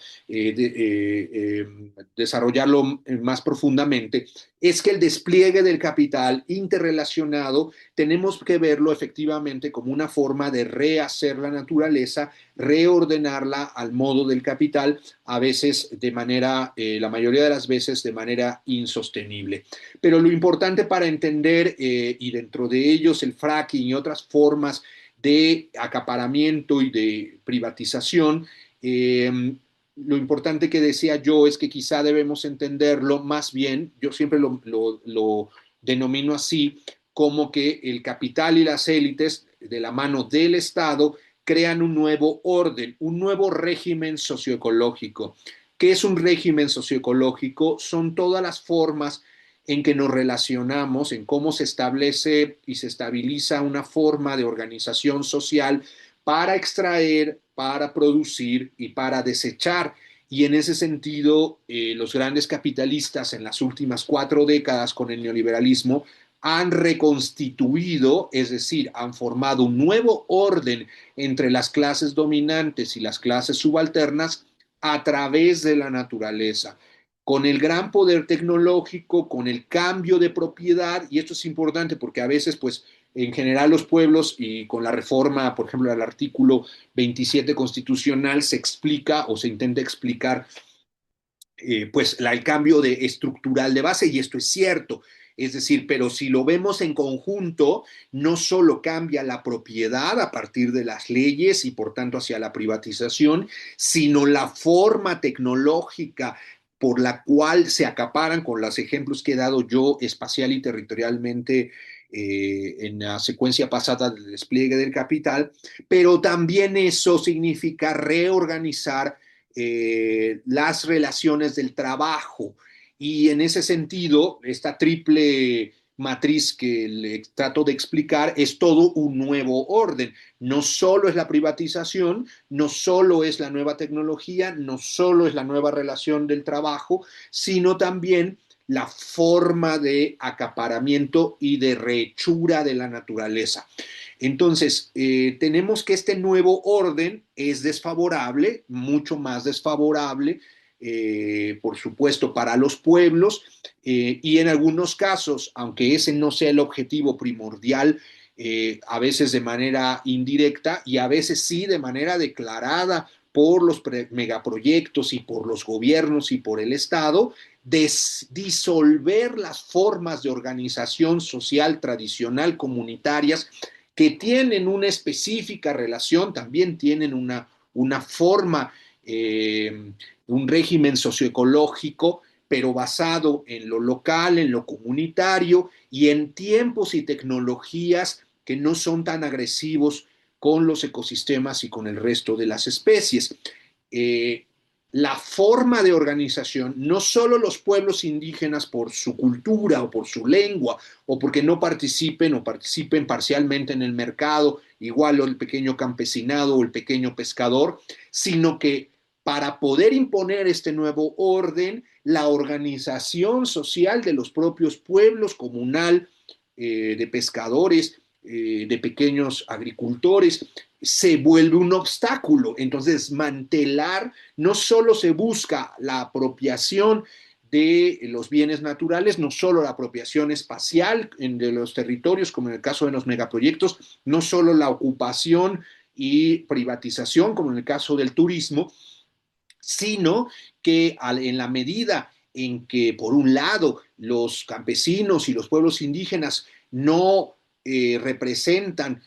desarrollarlo más profundamente, es que el despliegue del capital interrelacionado tenemos que verlo efectivamente como una forma de rehacer la naturaleza, reordenarla al modo del capital, a veces de manera, la mayoría de las veces de manera insostenible. Pero lo importante para entender, y dentro de ellos el fracking y otras formas de acaparamiento y de privatización, lo importante que decía yo es que quizá debemos entenderlo más bien, yo siempre lo denomino así, como que el capital y las élites de la mano del Estado crean un nuevo orden, un nuevo régimen socioecológico. ¿Qué es un régimen socioecológico? Son todas las formas en que nos relacionamos, en cómo se establece y se estabiliza una forma de organización social para extraer, para producir y para desechar. Y en ese sentido, los grandes capitalistas en las últimas 4 décadas con el neoliberalismo han reconstituido, es decir, han formado un nuevo orden entre las clases dominantes y las clases subalternas a través de la naturaleza, con el gran poder tecnológico, con el cambio de propiedad, y esto es importante porque a veces, pues, en general los pueblos y con la reforma, por ejemplo, al artículo 27 constitucional se explica o se intenta explicar pues el cambio de estructural de base, y esto es cierto. Es decir, pero si lo vemos en conjunto, no solo cambia la propiedad a partir de las leyes y por tanto hacia la privatización, sino la forma tecnológica por la cual se acaparan, con los ejemplos que he dado yo espacial y territorialmente en la secuencia pasada del despliegue del capital, pero también eso significa reorganizar las relaciones del trabajo. Y en ese sentido, esta triple matriz que le trato de explicar es todo un nuevo orden. No solo es la privatización, no solo es la nueva tecnología, no solo es la nueva relación del trabajo, sino también la forma de acaparamiento y de rehechura de la naturaleza. Entonces, tenemos que este nuevo orden es desfavorable, mucho más desfavorable, por supuesto, para los pueblos, y en algunos casos, aunque ese no sea el objetivo primordial, a veces de manera indirecta y a veces sí de manera declarada por los megaproyectos y por los gobiernos y por el Estado, disolver las formas de organización social tradicional comunitarias que tienen una específica relación, también tienen una forma, un régimen socioecológico, pero basado en lo local, en lo comunitario y en tiempos y tecnologías que no son tan agresivos con los ecosistemas y con el resto de las especies. Eh, la forma de organización, no solo los pueblos indígenas por su cultura o por su lengua o porque no participen o participen parcialmente en el mercado, igual o el pequeño campesinado o el pequeño pescador, sino que para poder imponer este nuevo orden, la organización social de los propios pueblos, comunal, de pescadores, de pequeños agricultores, se vuelve un obstáculo. Entonces, desmantelar, no solo se busca la apropiación de los bienes naturales, no solo la apropiación espacial de los territorios, como en el caso de los megaproyectos, no solo la ocupación y privatización, como en el caso del turismo, sino que en la medida en que, por un lado, los campesinos y los pueblos indígenas no representan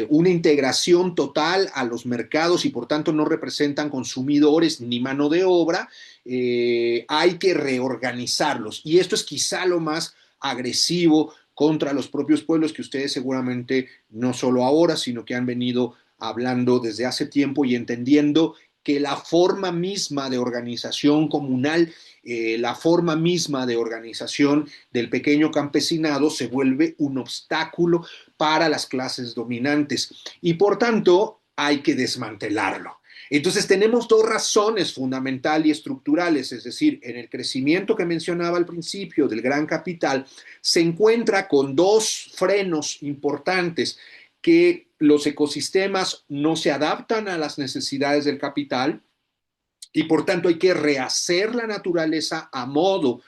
una integración total a los mercados y por tanto no representan consumidores ni mano de obra, hay que reorganizarlos. Y esto es quizá lo más agresivo contra los propios pueblos que ustedes seguramente no solo ahora, sino que han venido hablando desde hace tiempo y entendiendo que la forma misma de organización comunal, la forma misma de organización del pequeño campesinado se vuelve un obstáculo para las clases dominantes y por tanto hay que desmantelarlo. Entonces tenemos dos razones fundamental y estructurales, es decir, en el crecimiento que mencionaba al principio del gran capital, se encuentra con dos frenos importantes, que los ecosistemas no se adaptan a las necesidades del capital y por tanto hay que rehacer la naturaleza a modo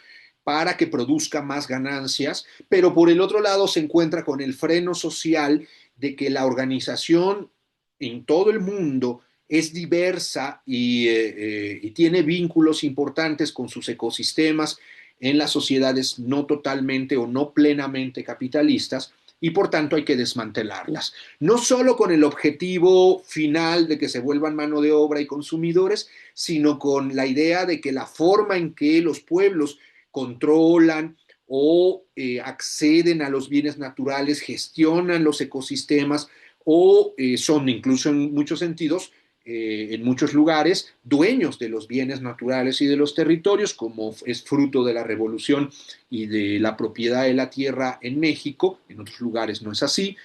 para que produzca más ganancias, pero por el otro lado se encuentra con el freno social de que la organización en todo el mundo es diversa y tiene vínculos importantes con sus ecosistemas en las sociedades no totalmente o no plenamente capitalistas y por tanto hay que desmantelarlas. No solo con el objetivo final de que se vuelvan mano de obra y consumidores, sino con la idea de que la forma en que los pueblos controlan o acceden a los bienes naturales, gestionan los ecosistemas o son incluso en muchos sentidos, en muchos lugares, dueños de los bienes naturales y de los territorios, como es fruto de la revolución y de la propiedad de la tierra en México. En otros lugares no es así.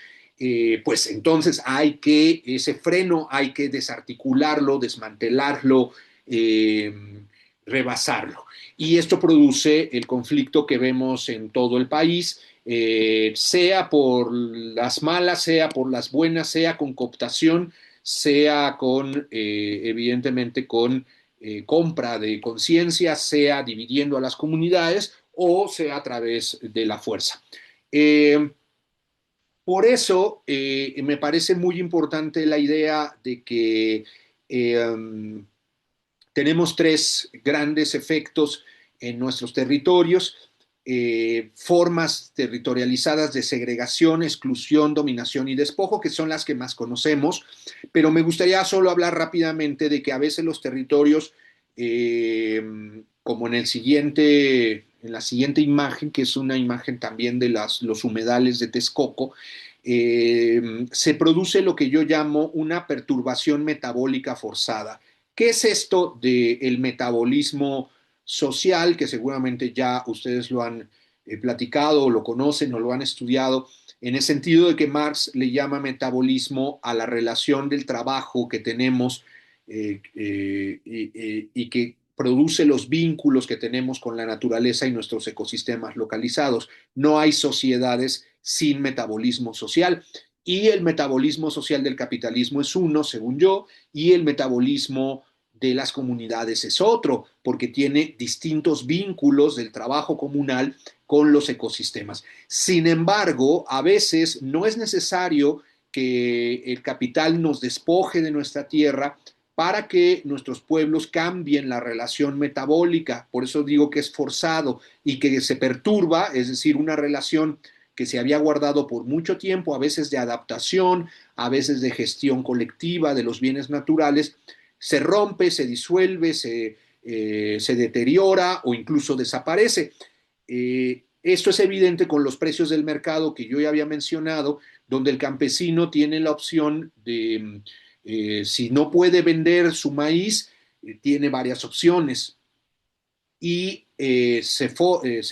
Pues entonces ese freno hay que desarticularlo, desmantelarlo, eh, rebasarlo. Y esto produce el conflicto que vemos en todo el país, sea por las malas, sea por las buenas, sea con cooptación, sea con, evidentemente, con compra de conciencia, sea dividiendo a las comunidades o sea a través de la fuerza. Eh, por eso me parece muy importante la idea de que eh, tenemos tres grandes efectos en nuestros territorios, formas territorializadas de segregación, exclusión, dominación y despojo, que son las que más conocemos, pero me gustaría solo hablar rápidamente de que a veces los territorios, como en la siguiente imagen, que es una imagen también de los humedales de Texcoco, se produce lo que yo llamo una perturbación metabólica forzada. ¿Qué es esto del metabolismo social? Que seguramente ya ustedes lo han platicado o lo conocen o lo han estudiado, en el sentido de que Marx le llama metabolismo a la relación del trabajo que tenemos y que produce los vínculos que tenemos con la naturaleza y nuestros ecosistemas localizados. No hay sociedades sin metabolismo social. Y el metabolismo social del capitalismo es uno, según yo, y el metabolismo de las comunidades es otro, porque tiene distintos vínculos del trabajo comunal con los ecosistemas. Sin embargo, a veces no es necesario que el capital nos despoje de nuestra tierra para que nuestros pueblos cambien la relación metabólica. Por eso digo que es forzado y que se perturba, es decir, una relación que se había guardado por mucho tiempo, a veces de adaptación, a veces de gestión colectiva de los bienes naturales, se rompe, se disuelve, se deteriora o incluso desaparece. Esto es evidente con los precios del mercado que yo ya había mencionado, donde el campesino tiene la opción de, si no puede vender su maíz, tiene varias opciones y se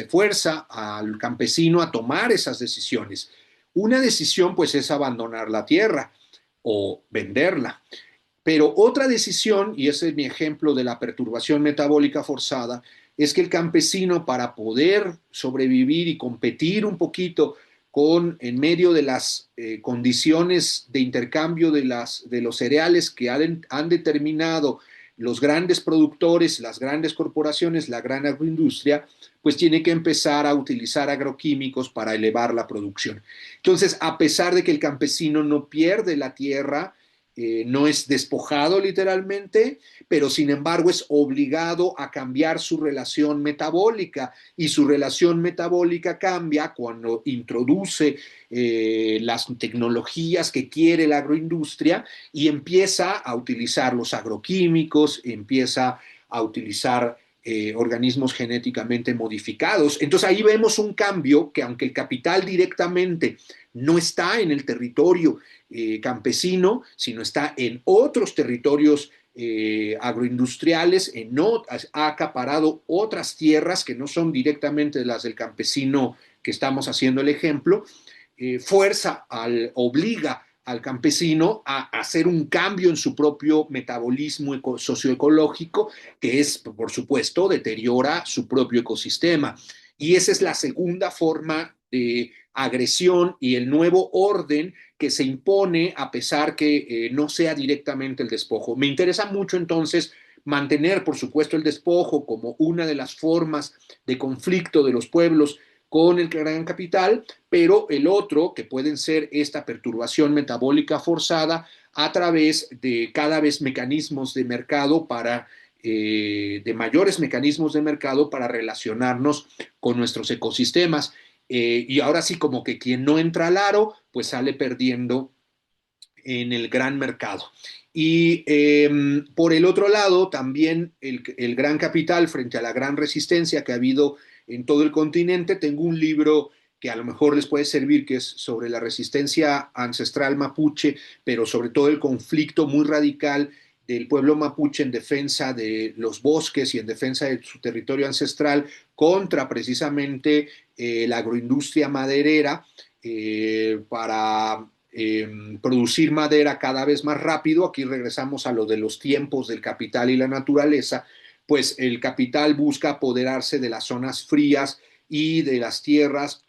fuerza al campesino a tomar esas decisiones. Una decisión pues es abandonar la tierra o venderla. Pero otra decisión, y ese es mi ejemplo de la perturbación metabólica forzada, es que el campesino para poder sobrevivir y competir un poquito en medio de las condiciones de intercambio de los cereales que han determinado los grandes productores, las grandes corporaciones, la gran agroindustria, pues tiene que empezar a utilizar agroquímicos para elevar la producción. Entonces, a pesar de que el campesino no pierde la tierra, no es despojado literalmente, pero sin embargo es obligado a cambiar su relación metabólica y su relación metabólica cambia cuando introduce las tecnologías que quiere la agroindustria y empieza a utilizar los agroquímicos, empieza a utilizar organismos genéticamente modificados. Entonces ahí vemos un cambio que aunque el capital directamente no está en el territorio campesino, sino está en otros territorios agroindustriales, ha acaparado otras tierras que no son directamente las del campesino que estamos haciendo el ejemplo, obliga al campesino a hacer un cambio en su propio metabolismo socioecológico, que es, por supuesto, deteriora su propio ecosistema. Y esa es la segunda forma de agresión y el nuevo orden que se impone a pesar que no sea directamente el despojo. Me interesa mucho entonces mantener, por supuesto, el despojo como una de las formas de conflicto de los pueblos con el gran capital, pero el otro, que pueden ser esta perturbación metabólica forzada a través de cada vez mecanismos de mercado de mayores mecanismos de mercado para relacionarnos con nuestros ecosistemas. Y ahora sí, como que quien no entra al aro, pues sale perdiendo en el gran mercado. Y por el otro lado, también el gran capital frente a la gran resistencia que ha habido en todo el continente. Tengo un libro que a lo mejor les puede servir, que es sobre la resistencia ancestral mapuche, pero sobre todo el conflicto muy radical del pueblo mapuche en defensa de los bosques y en defensa de su territorio ancestral contra precisamente la agroindustria maderera para producir madera cada vez más rápido. Aquí regresamos a lo de los tiempos del capital y la naturaleza, pues el capital busca apoderarse de las zonas frías y de las tierras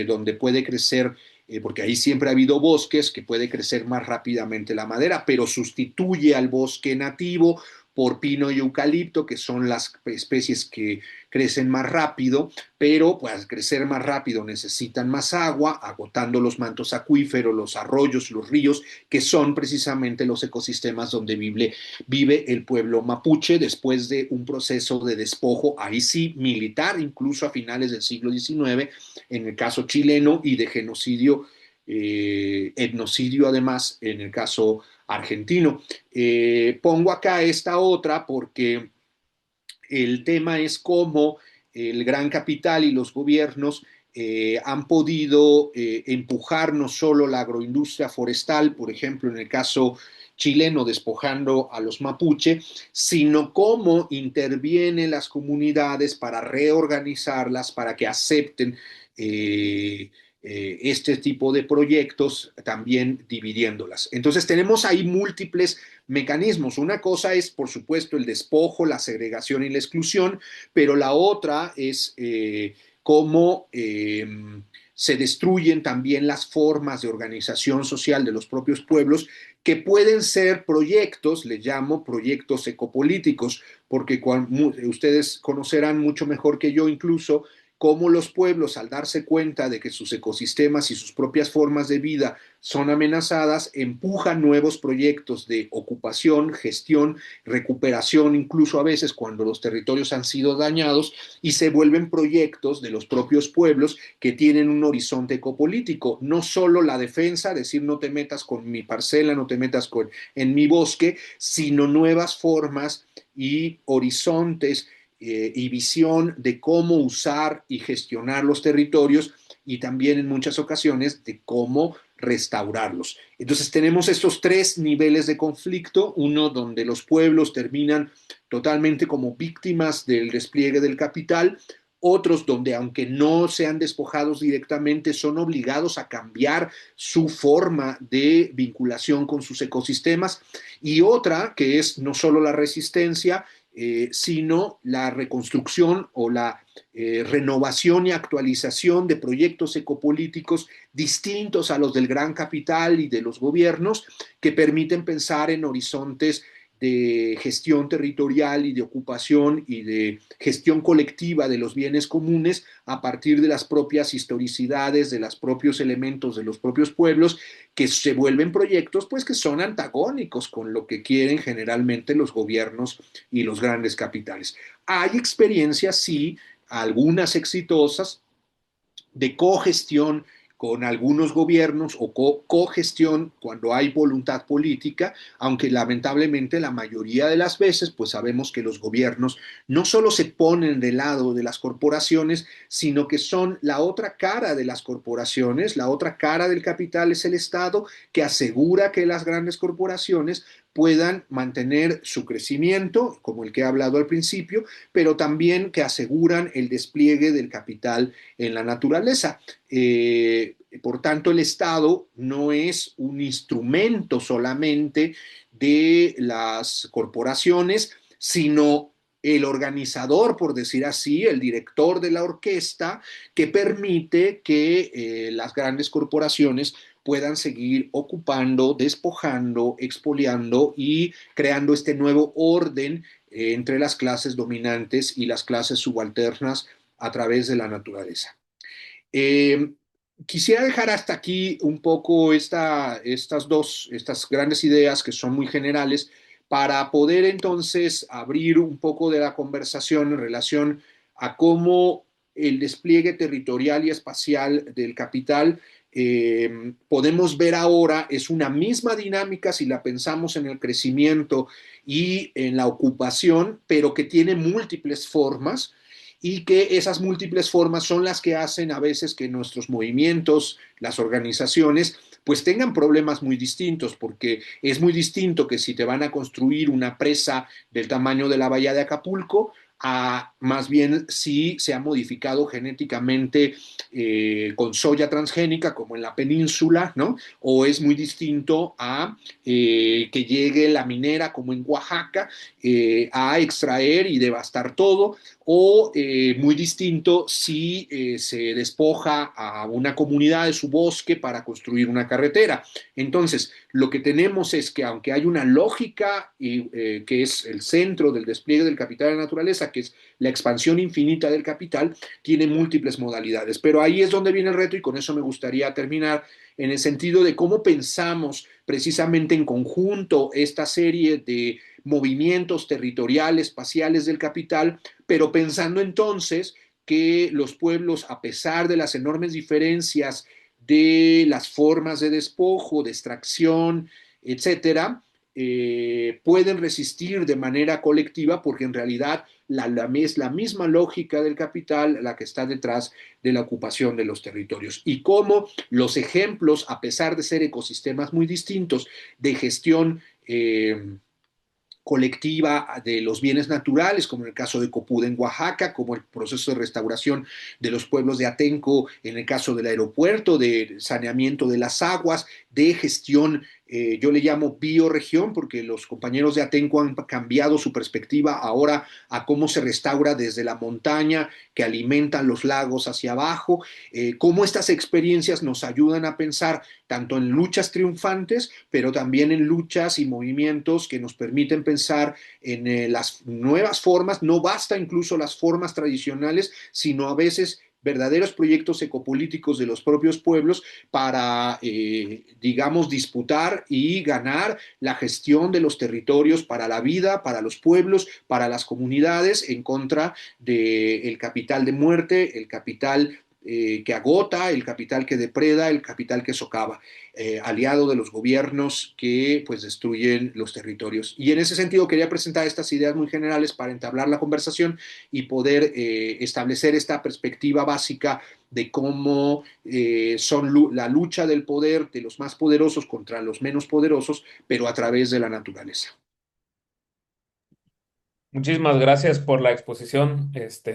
donde puede crecer, porque ahí siempre ha habido bosques, que puede crecer más rápidamente la madera, pero sustituye al bosque nativo por pino y eucalipto, que son las especies que crecen más rápido, pero para crecer más rápido necesitan más agua, agotando los mantos acuíferos, los arroyos, los ríos, que son precisamente los ecosistemas donde vive el pueblo mapuche después de un proceso de despojo, ahí sí, militar, incluso a finales del siglo XIX, en el caso chileno, y de genocidio, etnocidio además, en el caso argentino. Pongo acá esta otra porque el tema es cómo el gran capital y los gobiernos han podido empujar no solo la agroindustria forestal, por ejemplo, en el caso chileno, despojando a los mapuche, sino cómo intervienen las comunidades para reorganizarlas, para que acepten este tipo de proyectos, también dividiéndolas. Entonces tenemos ahí múltiples mecanismos. Una cosa es, por supuesto, el despojo, la segregación y la exclusión, pero la otra es cómo se destruyen también las formas de organización social de los propios pueblos, que pueden ser proyectos, les llamo proyectos ecopolíticos, porque ustedes conocerán mucho mejor que yo incluso cómo los pueblos, al darse cuenta de que sus ecosistemas y sus propias formas de vida son amenazadas, empujan nuevos proyectos de ocupación, gestión, recuperación, incluso a veces cuando los territorios han sido dañados, y se vuelven proyectos de los propios pueblos que tienen un horizonte ecopolítico, no solo la defensa, decir no te metas con mi parcela, no te metas en mi bosque, sino nuevas formas y horizontes y visión de cómo usar y gestionar los territorios, y también en muchas ocasiones de cómo restaurarlos. Entonces tenemos estos tres niveles de conflicto, uno donde los pueblos terminan totalmente como víctimas del despliegue del capital, otros donde aunque no sean despojados directamente, son obligados a cambiar su forma de vinculación con sus ecosistemas, y otra que es no solo la resistencia, sino la reconstrucción o la renovación y actualización de proyectos ecopolíticos distintos a los del gran capital y de los gobiernos, que permiten pensar en horizontes de gestión territorial y de ocupación y de gestión colectiva de los bienes comunes a partir de las propias historicidades, de los propios elementos de los propios pueblos, que se vuelven proyectos pues que son antagónicos con lo que quieren generalmente los gobiernos y los grandes capitales. Hay experiencias, sí, algunas exitosas, de cogestión con algunos gobiernos o cogestión cuando hay voluntad política, aunque lamentablemente la mayoría de las veces pues sabemos que los gobiernos no solo se ponen del lado de las corporaciones, sino que son la otra cara de las corporaciones, la otra cara del capital es el Estado que asegura que las grandes corporaciones puedan mantener su crecimiento, como el que he hablado al principio, pero también que aseguran el despliegue del capital en la naturaleza. Por tanto, el Estado no es un instrumento solamente de las corporaciones, sino el organizador, por decir así, el director de la orquesta, que permite que las grandes corporaciones puedan seguir ocupando, despojando, expoliando y creando este nuevo orden entre las clases dominantes y las clases subalternas a través de la naturaleza. Eh, Quisiera dejar hasta aquí un poco estas grandes ideas que son muy generales para poder entonces abrir un poco de la conversación en relación a cómo el despliegue territorial y espacial del capital podemos ver ahora es una misma dinámica si la pensamos en el crecimiento y en la ocupación, pero que tiene múltiples formas y que esas múltiples formas son las que hacen a veces que nuestros movimientos, las organizaciones, pues tengan problemas muy distintos, porque es muy distinto que si te van a construir una presa del tamaño de la bahía de Acapulco, a más bien si se ha modificado genéticamente con soya transgénica, como en la península, ¿no? O es muy distinto a que llegue la minera, como en Oaxaca, a extraer y devastar todo, o muy distinto si se despoja a una comunidad de su bosque para construir una carretera. Entonces, lo que tenemos es que aunque hay una lógica que es el centro del despliegue del capital de la naturaleza, que es la expansión infinita del capital, tiene múltiples modalidades. Pero ahí es donde viene el reto y con eso me gustaría terminar en el sentido de cómo pensamos precisamente en conjunto esta serie de movimientos territoriales, espaciales del capital, pero pensando entonces que los pueblos, a pesar de las enormes diferencias de las formas de despojo, de extracción, etcétera, pueden resistir de manera colectiva porque en realidad es la misma lógica del capital la que está detrás de la ocupación de los territorios. Y cómo los ejemplos, a pesar de ser ecosistemas muy distintos de gestión colectiva de los bienes naturales, como en el caso de Copuda en Oaxaca, como el proceso de restauración de los pueblos de Atenco, en el caso del aeropuerto, de saneamiento de las aguas, de gestión, yo le llamo bioregión, porque los compañeros de Atenco han cambiado su perspectiva ahora a cómo se restaura desde la montaña que alimentan los lagos hacia abajo, cómo estas experiencias nos ayudan a pensar tanto en luchas triunfantes, pero también en luchas y movimientos que nos permiten pensar en las nuevas formas. No basta incluso las formas tradicionales, sino a veces verdaderos proyectos ecopolíticos de los propios pueblos para, digamos, disputar y ganar la gestión de los territorios para la vida, para los pueblos, para las comunidades, en contra del capital de muerte, el capital que agota, el capital que depreda, el capital que socava, aliado de los gobiernos que pues destruyen los territorios. Y en ese sentido quería presentar estas ideas muy generales para entablar la conversación y poder establecer esta perspectiva básica de cómo son la lucha del poder de los más poderosos contra los menos poderosos, pero a través de la naturaleza. Muchísimas gracias por la exposición,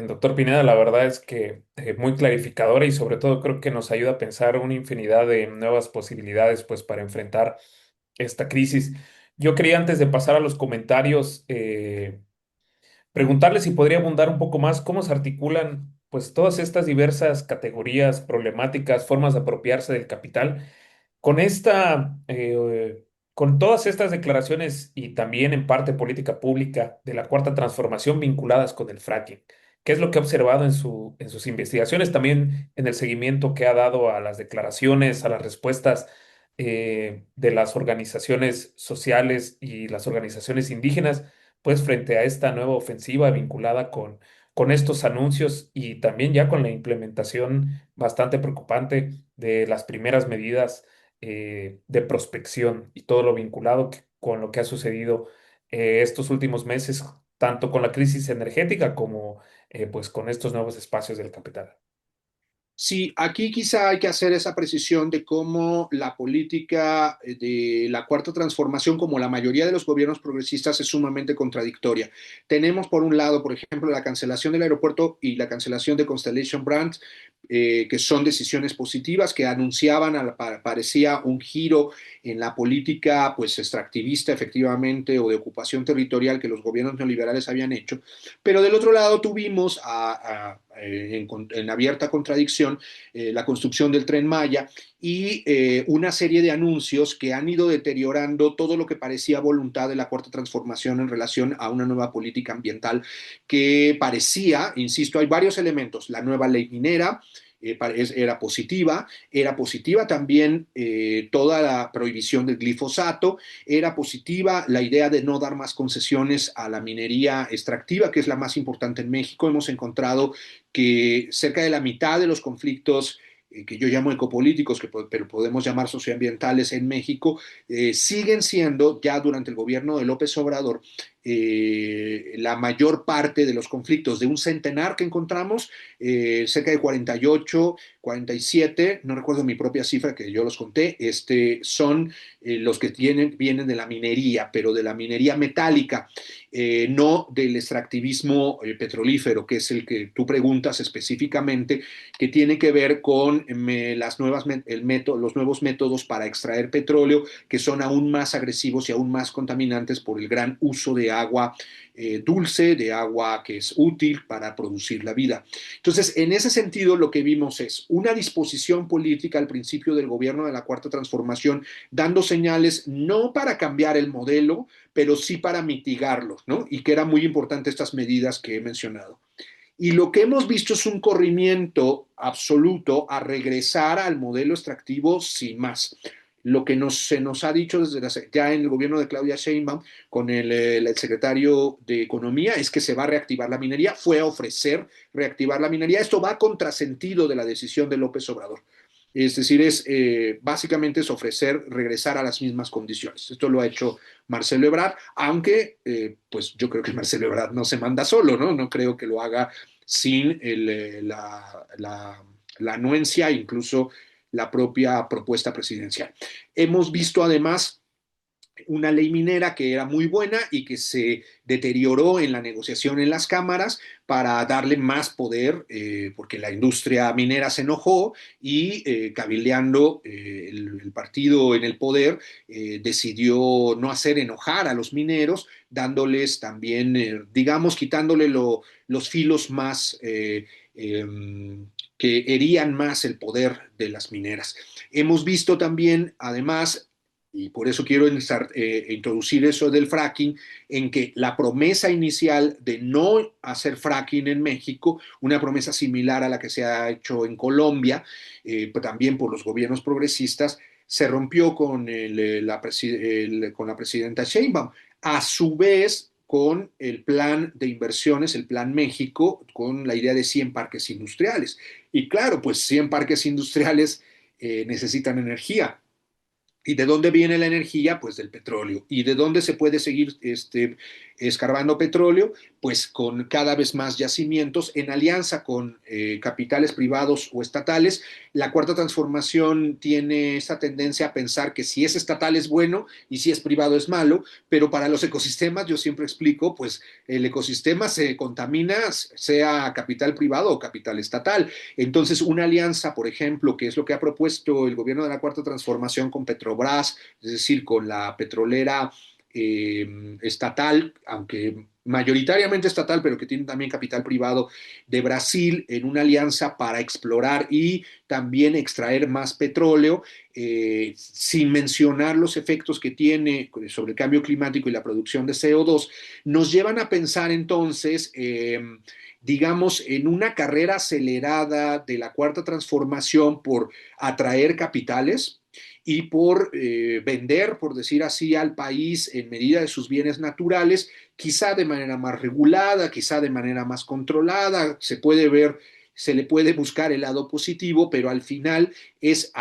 doctor Pineda. La verdad es que muy clarificadora y sobre todo creo que nos ayuda a pensar una infinidad de nuevas posibilidades pues para enfrentar esta crisis. Yo quería antes de pasar a los comentarios preguntarle si podría abundar un poco más cómo se articulan pues todas estas diversas categorías, problemáticas, formas de apropiarse del capital con esta Con todas estas declaraciones y también en parte política pública de la Cuarta Transformación vinculadas con el fracking, ¿qué es lo que ha observado en sus investigaciones, también en el seguimiento que ha dado a las declaraciones, a las respuestas de las organizaciones sociales y las organizaciones indígenas, pues frente a esta nueva ofensiva vinculada con estos anuncios y también ya con la implementación bastante preocupante de las primeras medidas de prospección y todo lo vinculado con lo que ha sucedido estos últimos meses, tanto con la crisis energética como pues con estos nuevos espacios del capital? Sí, aquí quizá hay que hacer esa precisión de cómo la política de la cuarta transformación, como la mayoría de los gobiernos progresistas, es sumamente contradictoria. Tenemos por un lado, por ejemplo, la cancelación del aeropuerto y la cancelación de Constellation Brands, que son decisiones positivas que anunciaban, parecía un giro en la política pues extractivista efectivamente o de ocupación territorial que los gobiernos neoliberales habían hecho. Pero del otro lado tuvimos en abierta contradicción la construcción del Tren Maya y una serie de anuncios que han ido deteriorando todo lo que parecía voluntad de la Cuarta Transformación en relación a una nueva política ambiental que parecía, insisto, hay varios elementos, la nueva ley minera, era positiva también toda la prohibición del glifosato, era positiva la idea de no dar más concesiones a la minería extractiva, que es la más importante en México. Hemos encontrado que cerca de la mitad de los conflictos que yo llamo ecopolíticos, pero podemos llamar socioambientales en México, siguen siendo, ya durante el gobierno de López Obrador, la mayor parte de los conflictos, de un centenar que encontramos, cerca de 48, 47, no recuerdo mi propia cifra que yo los conté, son los que vienen de la minería, pero de la minería metálica, no del extractivismo petrolífero, que es el que tú preguntas específicamente, que tiene que ver con los nuevos métodos para extraer petróleo, que son aún más agresivos y aún más contaminantes por el gran uso de agua dulce, de agua que es útil para producir la vida. Entonces, en ese sentido, lo que vimos es una disposición política al principio del gobierno de la Cuarta Transformación, dando señales no para cambiar el modelo, pero sí para mitigarlo, ¿no? Y que era muy importante estas medidas que he mencionado. Y lo que hemos visto es un corrimiento absoluto a regresar al modelo extractivo sin más. Lo que se nos ha dicho ya en el gobierno de Claudia Sheinbaum con el secretario de Economía es que se va a reactivar la minería, fue a ofrecer reactivar la minería. Esto va a contrasentido de la decisión de López Obrador. Es decir, básicamente es ofrecer regresar a las mismas condiciones. Esto lo ha hecho Marcelo Ebrard, aunque pues yo creo que Marcelo Ebrard no se manda solo, ¿no? No creo que lo haga sin la anuencia, incluso la propia propuesta presidencial. Hemos visto además una ley minera que era muy buena y que se deterioró en la negociación en las cámaras para darle más poder, porque la industria minera se enojó y cabildeando el partido en el poder decidió no hacer enojar a los mineros, dándoles también, digamos, quitándole los filos más que herían más el poder de las mineras. Hemos visto también, además, y por eso quiero introducir eso del fracking, en que la promesa inicial de no hacer fracking en México, una promesa similar a la que se ha hecho en Colombia, también por los gobiernos progresistas, se rompió con la presidenta Sheinbaum. A su vez, con el plan de inversiones, el plan México, con la idea de 100 parques industriales. Y claro, pues 100 parques industriales necesitan energía. ¿Y de dónde viene la energía? Pues del petróleo. ¿Y de dónde se puede seguir escarbando petróleo? Pues con cada vez más yacimientos en alianza con capitales privados o estatales. La cuarta transformación tiene esta tendencia a pensar que si es estatal es bueno y si es privado es malo, pero para los ecosistemas yo siempre explico, pues el ecosistema se contamina sea capital privado o capital estatal. Entonces, una alianza, por ejemplo, que es lo que ha propuesto el gobierno de la Cuarta Transformación con Petrobras, es decir, con la petrolera estatal, aunque mayoritariamente estatal, pero que tiene también capital privado de Brasil, en una alianza para explorar y también extraer más petróleo, sin mencionar los efectos que tiene sobre el cambio climático y la producción de CO2, nos llevan a pensar entonces, digamos, en una carrera acelerada de la cuarta transformación por atraer capitales y por vender, por decir así, al país en medida de sus bienes naturales, quizá de manera más regulada, quizá de manera más controlada, se puede ver, se le puede buscar el lado positivo, pero al final es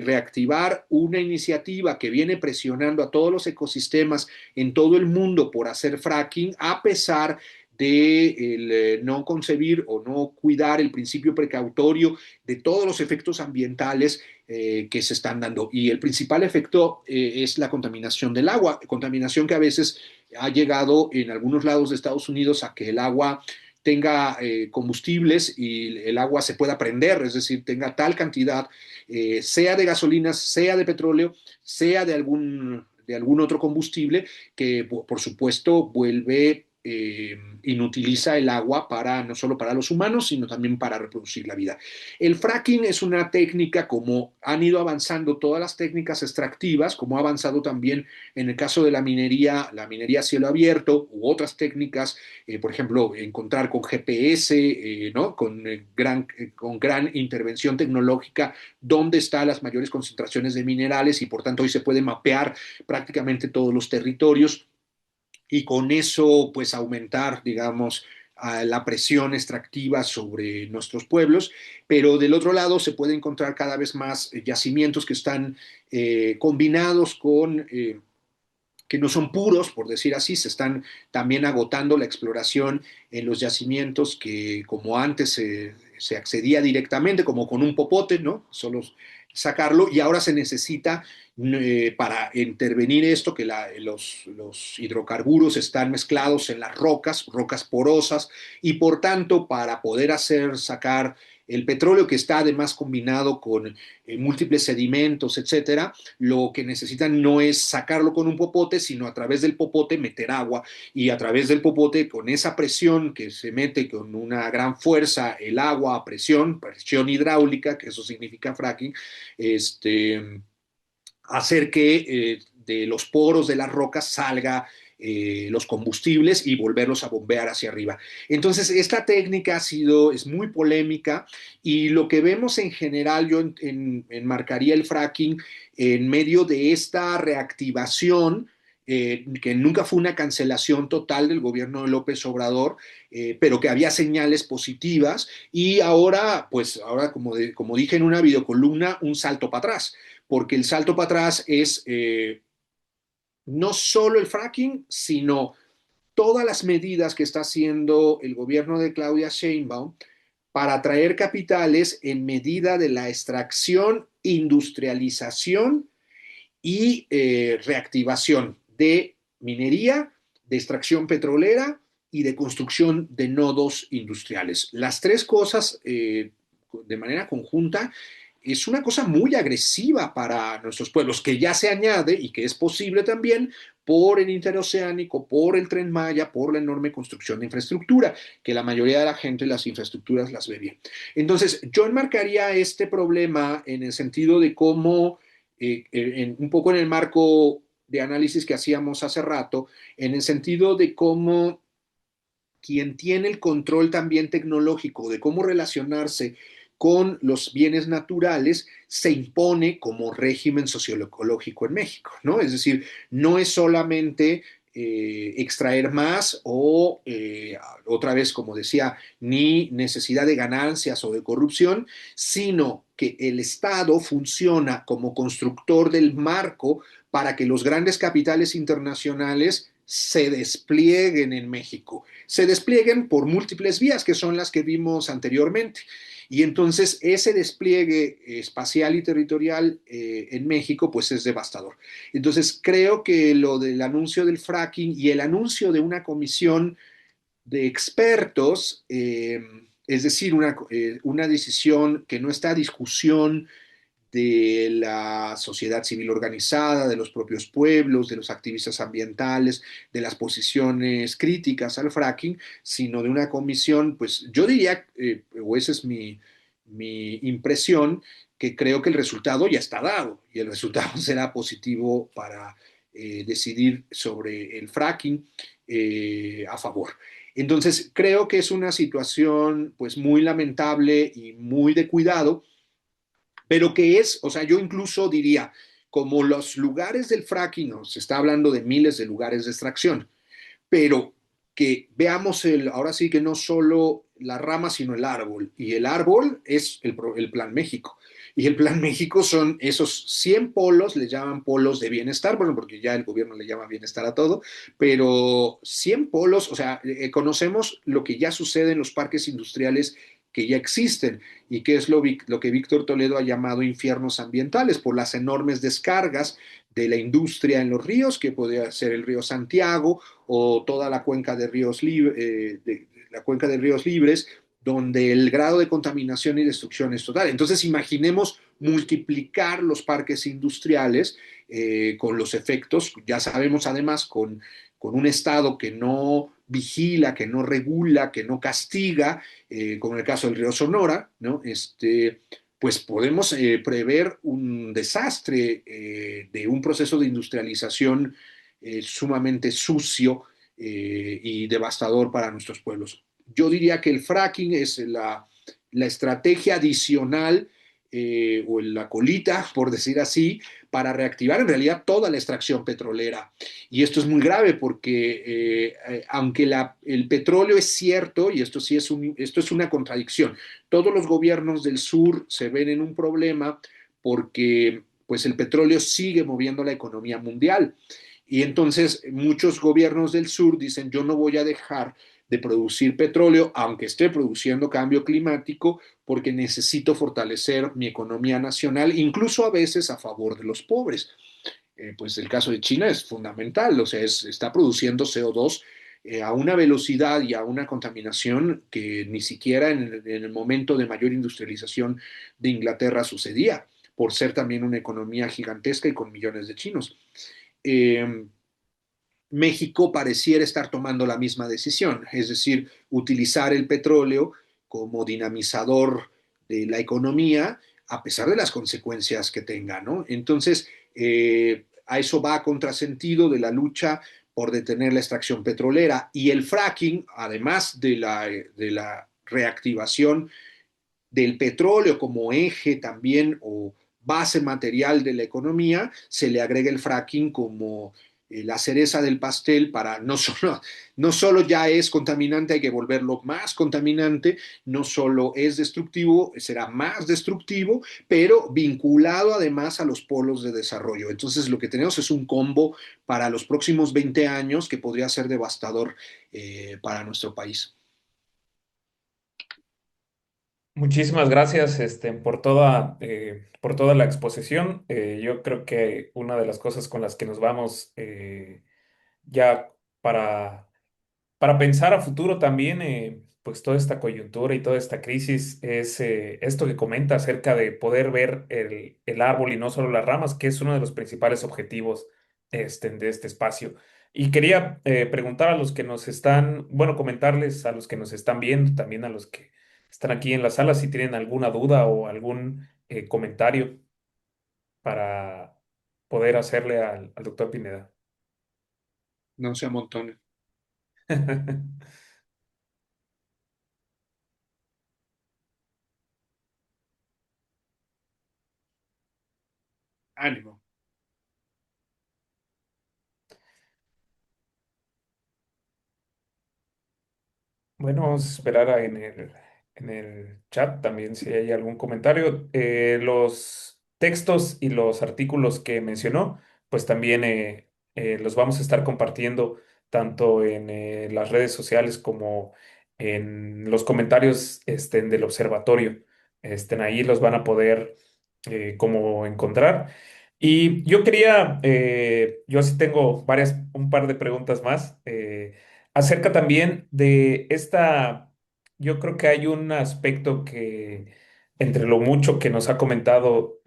reactivar una iniciativa que viene presionando a todos los ecosistemas en todo el mundo por hacer fracking, a pesar de no concebir o no cuidar el principio precautorio de todos los efectos ambientales que se están dando. Y el principal efecto es la contaminación del agua, contaminación que a veces ha llegado en algunos lados de Estados Unidos a que el agua tenga combustibles y el agua se pueda prender, es decir, tenga tal cantidad, sea de gasolina, sea de petróleo, sea de algún otro combustible, que por supuesto vuelve inutiliza el agua para no solo para los humanos, sino también para reproducir la vida. El fracking es una técnica, como han ido avanzando todas las técnicas extractivas, como ha avanzado también en el caso de la minería a cielo abierto u otras técnicas, por ejemplo, encontrar con GPS, ¿no? Con gran intervención tecnológica dónde están las mayores concentraciones de minerales y por tanto hoy se puede mapear prácticamente todos los territorios y con eso pues aumentar, digamos, la presión extractiva sobre nuestros pueblos, pero del otro lado se puede encontrar cada vez más yacimientos que están combinados con que no son puros, por decir así, se están también agotando la exploración en los yacimientos que como antes se accedía directamente, como con un popote, ¿no? Solo sacarlo, y ahora se necesita para intervenir esto, que los hidrocarburos están mezclados en las rocas, rocas porosas, y por tanto, para poder hacer sacar el petróleo que está además combinado con múltiples sedimentos, etcétera, lo que necesitan no es sacarlo con un popote, sino a través del popote meter agua y a través del popote con esa presión que se mete con una gran fuerza el agua a presión, presión hidráulica, que eso significa fracking, hacer que de los poros de las rocas salga los combustibles y volverlos a bombear hacia arriba. Entonces, esta técnica es muy polémica y lo que vemos en general, yo enmarcaría el fracking en medio de esta reactivación, que nunca fue una cancelación total del gobierno de López Obrador, pero que había señales positivas y ahora, pues ahora como dije en una videocolumna, un salto para atrás, porque el salto para atrás es no solo el fracking, sino todas las medidas que está haciendo el gobierno de Claudia Sheinbaum para atraer capitales en medida de la extracción, industrialización y reactivación de minería, de extracción petrolera y de construcción de nodos industriales. Las tres cosas de manera conjunta es una cosa muy agresiva para nuestros pueblos, que ya se añade y que es posible también por el interoceánico, por el Tren Maya, por la enorme construcción de infraestructura, que la mayoría de la gente las infraestructuras las ve bien. Entonces, yo enmarcaría este problema en el sentido de cómo, un poco en el marco de análisis que hacíamos hace rato, en el sentido de cómo quien tiene el control también tecnológico de cómo relacionarse con los bienes naturales se impone como régimen socioecológico en México, ¿no? Es decir, no es solamente extraer más o, otra vez, como decía, ni necesidad de ganancias o de corrupción, sino que el Estado funciona como constructor del marco para que los grandes capitales internacionales se desplieguen en México, se desplieguen por múltiples vías, que son las que vimos anteriormente. Y entonces ese despliegue espacial y territorial en México pues es devastador. Entonces creo que lo del anuncio del fracking y el anuncio de una comisión de expertos, es decir, una decisión que no está a discusión de la sociedad civil organizada, de los propios pueblos, de los activistas ambientales, de las posiciones críticas al fracking, sino de una comisión, pues yo diría, o esa es mi impresión, que creo que el resultado ya está dado y el resultado será positivo para decidir sobre el fracking a favor. Entonces, creo que es una situación pues muy lamentable y muy de cuidado, pero que es, o sea, yo incluso diría, como los lugares del fracking, ¿no? Se está hablando de miles de lugares de extracción, pero que veamos ahora sí que no solo la rama, sino el árbol. Y el árbol es el Plan México. Y el Plan México son esos 100 polos, le llaman polos de bienestar, bueno, porque ya el gobierno le llama bienestar a todo, pero 100 polos, o sea, conocemos lo que ya sucede en los parques industriales que ya existen y que es lo que Víctor Toledo ha llamado infiernos ambientales por las enormes descargas de la industria en los ríos, que podría ser el río Santiago o toda la cuenca de ríos, la cuenca de ríos libres, donde el grado de contaminación y destrucción es total. Entonces, imaginemos multiplicar los parques industriales con los efectos, ya sabemos además, con un Estado que no vigila, que no regula, que no castiga, como en el caso del río Sonora, ¿no? Pues podemos prever un desastre de un proceso de industrialización sumamente sucio y devastador para nuestros pueblos. Yo diría que el fracking es la estrategia adicional o la colita, por decir así, para reactivar en realidad toda la extracción petrolera. Y esto es muy grave porque aunque el petróleo es cierto, y esto sí esto es una contradicción, todos los gobiernos del sur se ven en un problema porque pues el petróleo sigue moviendo la economía mundial. Y entonces muchos gobiernos del sur dicen, yo no voy a dejar de producir petróleo, aunque esté produciendo cambio climático, porque necesito fortalecer mi economía nacional, incluso a veces a favor de los pobres. Pues el caso de China es fundamental, o sea, está produciendo CO2 a una velocidad y a una contaminación que ni siquiera en el momento de mayor industrialización de Inglaterra sucedía, por ser también una economía gigantesca y con millones de chinos. Eh, México pareciera estar tomando la misma decisión, es decir, utilizar el petróleo como dinamizador de la economía a pesar de las consecuencias que tenga, ¿no? Entonces, a eso va a contrasentido de la lucha por detener la extracción petrolera y el fracking, además de la reactivación del petróleo como eje también o base material de la economía, se le agrega el fracking como la cereza del pastel para no solo ya es contaminante, hay que volverlo más contaminante, no solo es destructivo, será más destructivo, pero vinculado además a los polos de desarrollo. Entonces lo que tenemos es un combo para los próximos 20 años que podría ser devastador para nuestro país. Muchísimas gracias, por toda la exposición. Yo creo que una de las cosas con las que nos vamos ya para, para pensar a futuro también, pues toda esta coyuntura y toda esta crisis es esto que comenta acerca de poder ver el árbol y no solo las ramas, que es uno de los principales objetivos de este espacio. Y quería preguntar a los que nos están, bueno, comentarles a los que nos están viendo, también a los que están aquí en la sala, si tienen alguna duda o algún comentario para poder hacerle al doctor Pineda. No se amontonen. Ánimo. Bueno, vamos a esperar en el chat también si hay algún comentario. Los textos y los artículos que mencionó, pues también los vamos a estar compartiendo tanto en las redes sociales como en los comentarios del observatorio. Ahí los van a poder como encontrar. Y yo quería, yo sí tengo un par de preguntas más. Acerca también de esta, yo creo que hay un aspecto que entre lo mucho que nos ha comentado,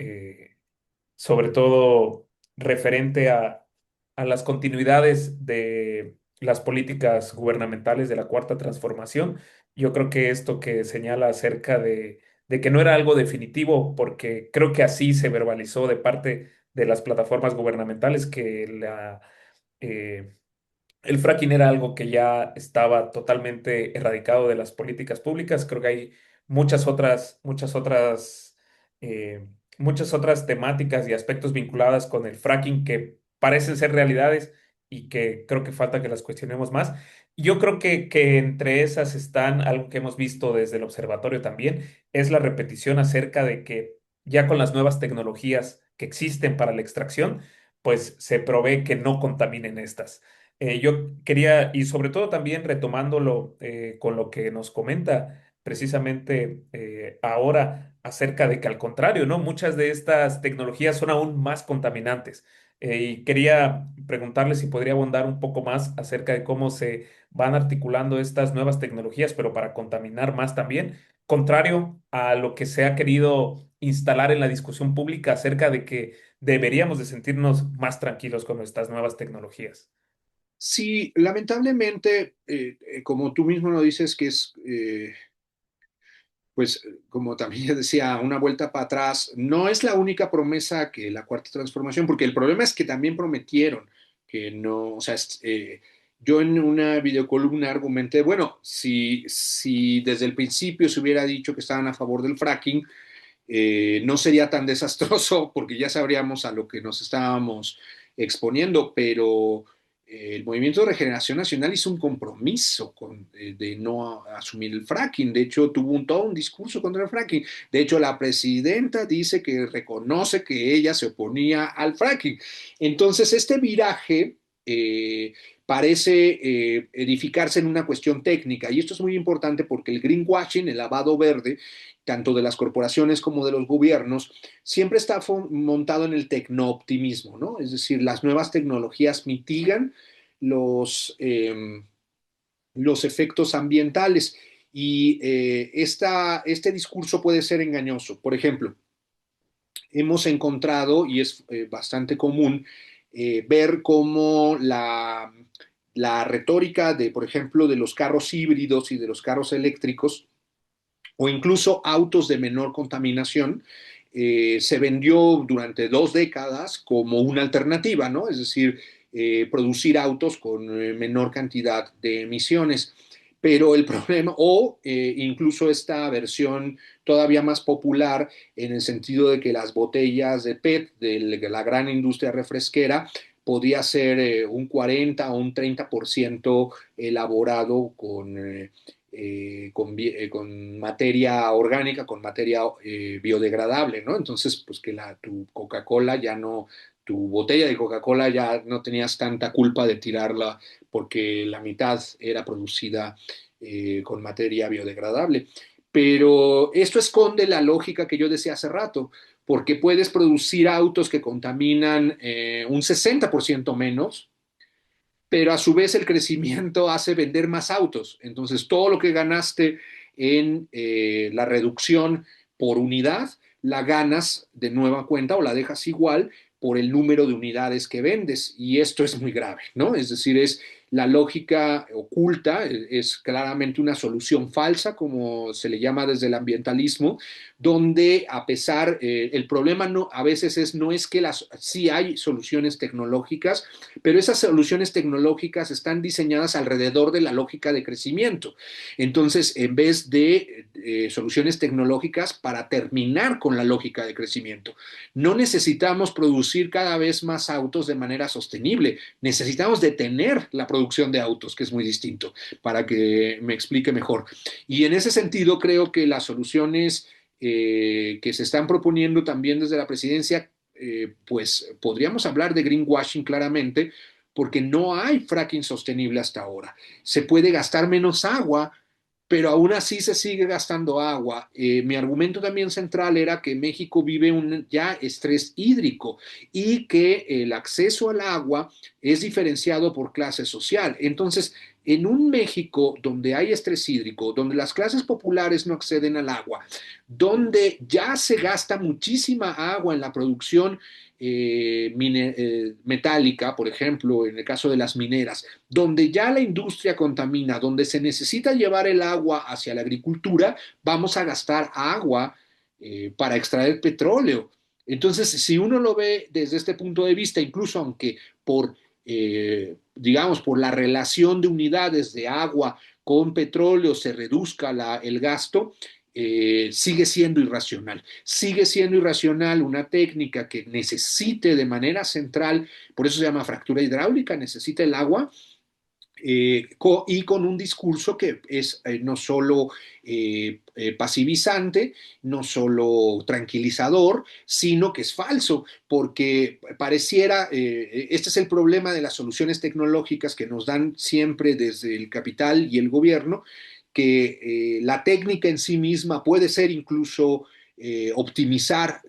sobre todo referente a las continuidades de las políticas gubernamentales de la Cuarta Transformación. Yo creo que esto que señala acerca de que no era algo definitivo, porque creo que así se verbalizó de parte de las plataformas gubernamentales que eh, el fracking era algo que ya estaba totalmente erradicado de las políticas públicas. Creo que hay eh, muchas otras temáticas y aspectos vinculadas con el fracking que parecen ser realidades y que creo que falta que las cuestionemos más. Yo creo que entre esas están algo que hemos visto desde el observatorio también, es la repetición acerca de que ya con las nuevas tecnologías que existen para la extracción, pues se provee que no contaminen estas. Yo quería, y sobre todo también retomándolo con lo que nos comenta precisamente ahora acerca de que al contrario, ¿no? Muchas de estas tecnologías son aún más contaminantes. Y quería preguntarle si podría abundar un poco más acerca de cómo se van articulando estas nuevas tecnologías, pero para contaminar más también, contrario a lo que se ha querido instalar en la discusión pública acerca de que deberíamos de sentirnos más tranquilos con estas nuevas tecnologías. Sí, lamentablemente, como tú mismo lo dices, que es, pues, como también ya decía, una vuelta para atrás, no es la única promesa que la Cuarta Transformación, porque el problema es que también prometieron que no, o sea, yo en una videocolumna argumenté, bueno, si desde el principio se hubiera dicho que estaban a favor del fracking, no sería tan desastroso porque ya sabríamos a lo que nos estábamos exponiendo, pero el Movimiento de Regeneración Nacional hizo un compromiso de no asumir el fracking. De hecho, tuvo todo un discurso contra el fracking. De hecho, la presidenta dice que reconoce que ella se oponía al fracking. Entonces, este viraje parece edificarse en una cuestión técnica y esto es muy importante porque el greenwashing, el lavado verde, tanto de las corporaciones como de los gobiernos, siempre está montado en el tecnooptimismo, ¿no? Es decir, las nuevas tecnologías mitigan los efectos ambientales y este discurso puede ser engañoso. Por ejemplo, hemos encontrado, y es bastante común, ver cómo la retórica de, por ejemplo, de los carros híbridos y de los carros eléctricos, o incluso autos de menor contaminación, se vendió durante 2 décadas como una alternativa, ¿no? Es decir, producir autos con menor cantidad de emisiones. Pero el problema, o incluso esta versión todavía más popular en el sentido de que las botellas de PET de la gran industria refresquera podía ser un 40 o un 30% elaborado con materia orgánica, con materia biodegradable, ¿no? Entonces, pues que tu Coca-Cola ya no, tu botella de Coca-Cola ya no tenías tanta culpa de tirarla porque la mitad era producida con materia biodegradable. Pero esto esconde la lógica que yo decía hace rato, porque puedes producir autos que contaminan un 60% menos, pero a su vez el crecimiento hace vender más autos. Entonces, todo lo que ganaste en la reducción por unidad, la ganas de nueva cuenta o la dejas igual por el número de unidades que vendes. Y esto es muy grave, ¿no? Es decir, es la lógica oculta, es claramente una solución falsa, como se le llama desde el ambientalismo, donde a pesar, el problema no, a veces no es que sí hay soluciones tecnológicas, pero esas soluciones tecnológicas están diseñadas alrededor de la lógica de crecimiento. Entonces, en vez de soluciones tecnológicas para terminar con la lógica de crecimiento, no necesitamos producir cada vez más autos de manera sostenible, necesitamos detener la producción de autos, que es muy distinto, para que me explique mejor. Y en ese sentido, creo que las soluciones que se están proponiendo también desde la presidencia, pues podríamos hablar de greenwashing claramente, porque no hay fracking sostenible hasta ahora. Se puede gastar menos agua, pero aún así se sigue gastando agua. Mi argumento también central era que México vive un ya estrés hídrico y que el acceso al agua es diferenciado por clase social. Entonces, en un México donde hay estrés hídrico, donde las clases populares no acceden al agua, donde ya se gasta muchísima agua en la producción metálica, por ejemplo, en el caso de las mineras, donde ya la industria contamina, donde se necesita llevar el agua hacia la agricultura, vamos a gastar agua para extraer petróleo. Entonces, si uno lo ve desde este punto de vista, incluso aunque digamos, por la relación de unidades de agua con petróleo se reduzca el gasto, sigue siendo irracional. Sigue siendo irracional una técnica que necesite de manera central, por eso se llama fractura hidráulica, necesita el agua y con un discurso que es no solo pasivizante, no solo tranquilizador, sino que es falso, porque pareciera, este es el problema de las soluciones tecnológicas que nos dan siempre desde el capital y el gobierno, que la técnica en sí misma puede ser incluso optimizar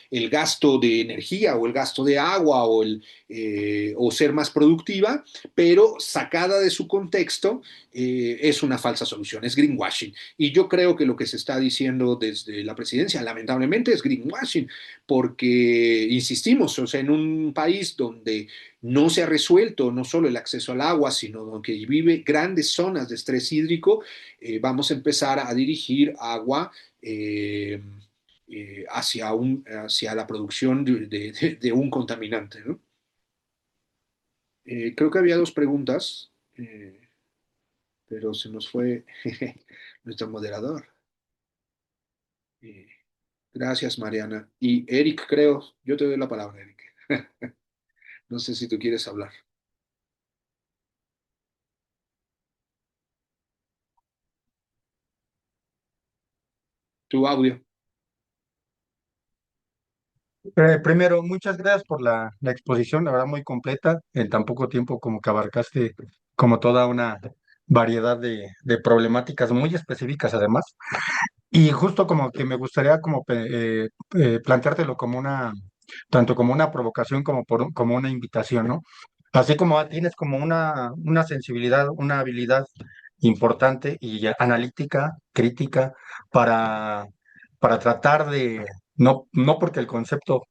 el gasto de energía o el gasto de agua o ser más productiva, pero sacada de su contexto es una falsa solución, es greenwashing. Y yo creo que lo que se está diciendo desde la presidencia, lamentablemente, es greenwashing, porque, insistimos, o sea, en un país donde no se ha resuelto no solo el acceso al agua, sino donde vive grandes zonas de estrés hídrico, vamos a empezar a dirigir agua hacia la producción de un contaminante, ¿no? Creo que había dos preguntas, pero se nos fue nuestro moderador. Eh, gracias, Mariana. Y Eric, creo, yo te doy la palabra, Eric. No sé si tú quieres hablar. Tu audio. Primero, muchas gracias por la exposición, la verdad muy completa, en tan poco tiempo como que abarcaste como toda una variedad de problemáticas muy específicas además. Y justo como que me gustaría como planteártelo como tanto como una provocación como como una invitación, ¿no? Así como tienes como una sensibilidad, una habilidad importante y analítica, crítica, para, para tratar de, no porque el concepto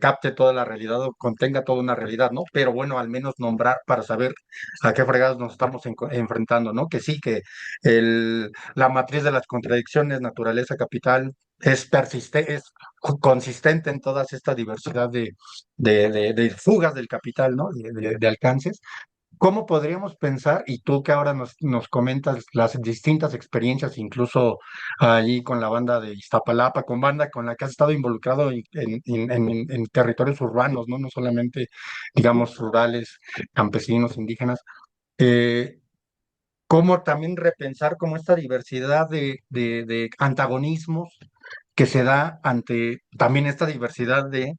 capte toda la realidad o contenga toda una realidad, ¿no? Pero bueno, al menos nombrar para saber a qué fregados nos estamos enfrentando, ¿no? Que sí, que la matriz de las contradicciones, naturaleza capital, es consistente en toda esta diversidad de fugas del capital, ¿no? De alcances. ¿Cómo podríamos pensar, y tú que ahora nos comentas las distintas experiencias, incluso allí con la banda de Iztapalapa, con banda con la que has estado involucrado en territorios urbanos, ¿no? No solamente, digamos, rurales, campesinos, indígenas, eh, cómo también repensar como esta diversidad de antagonismos que se da ante también esta diversidad de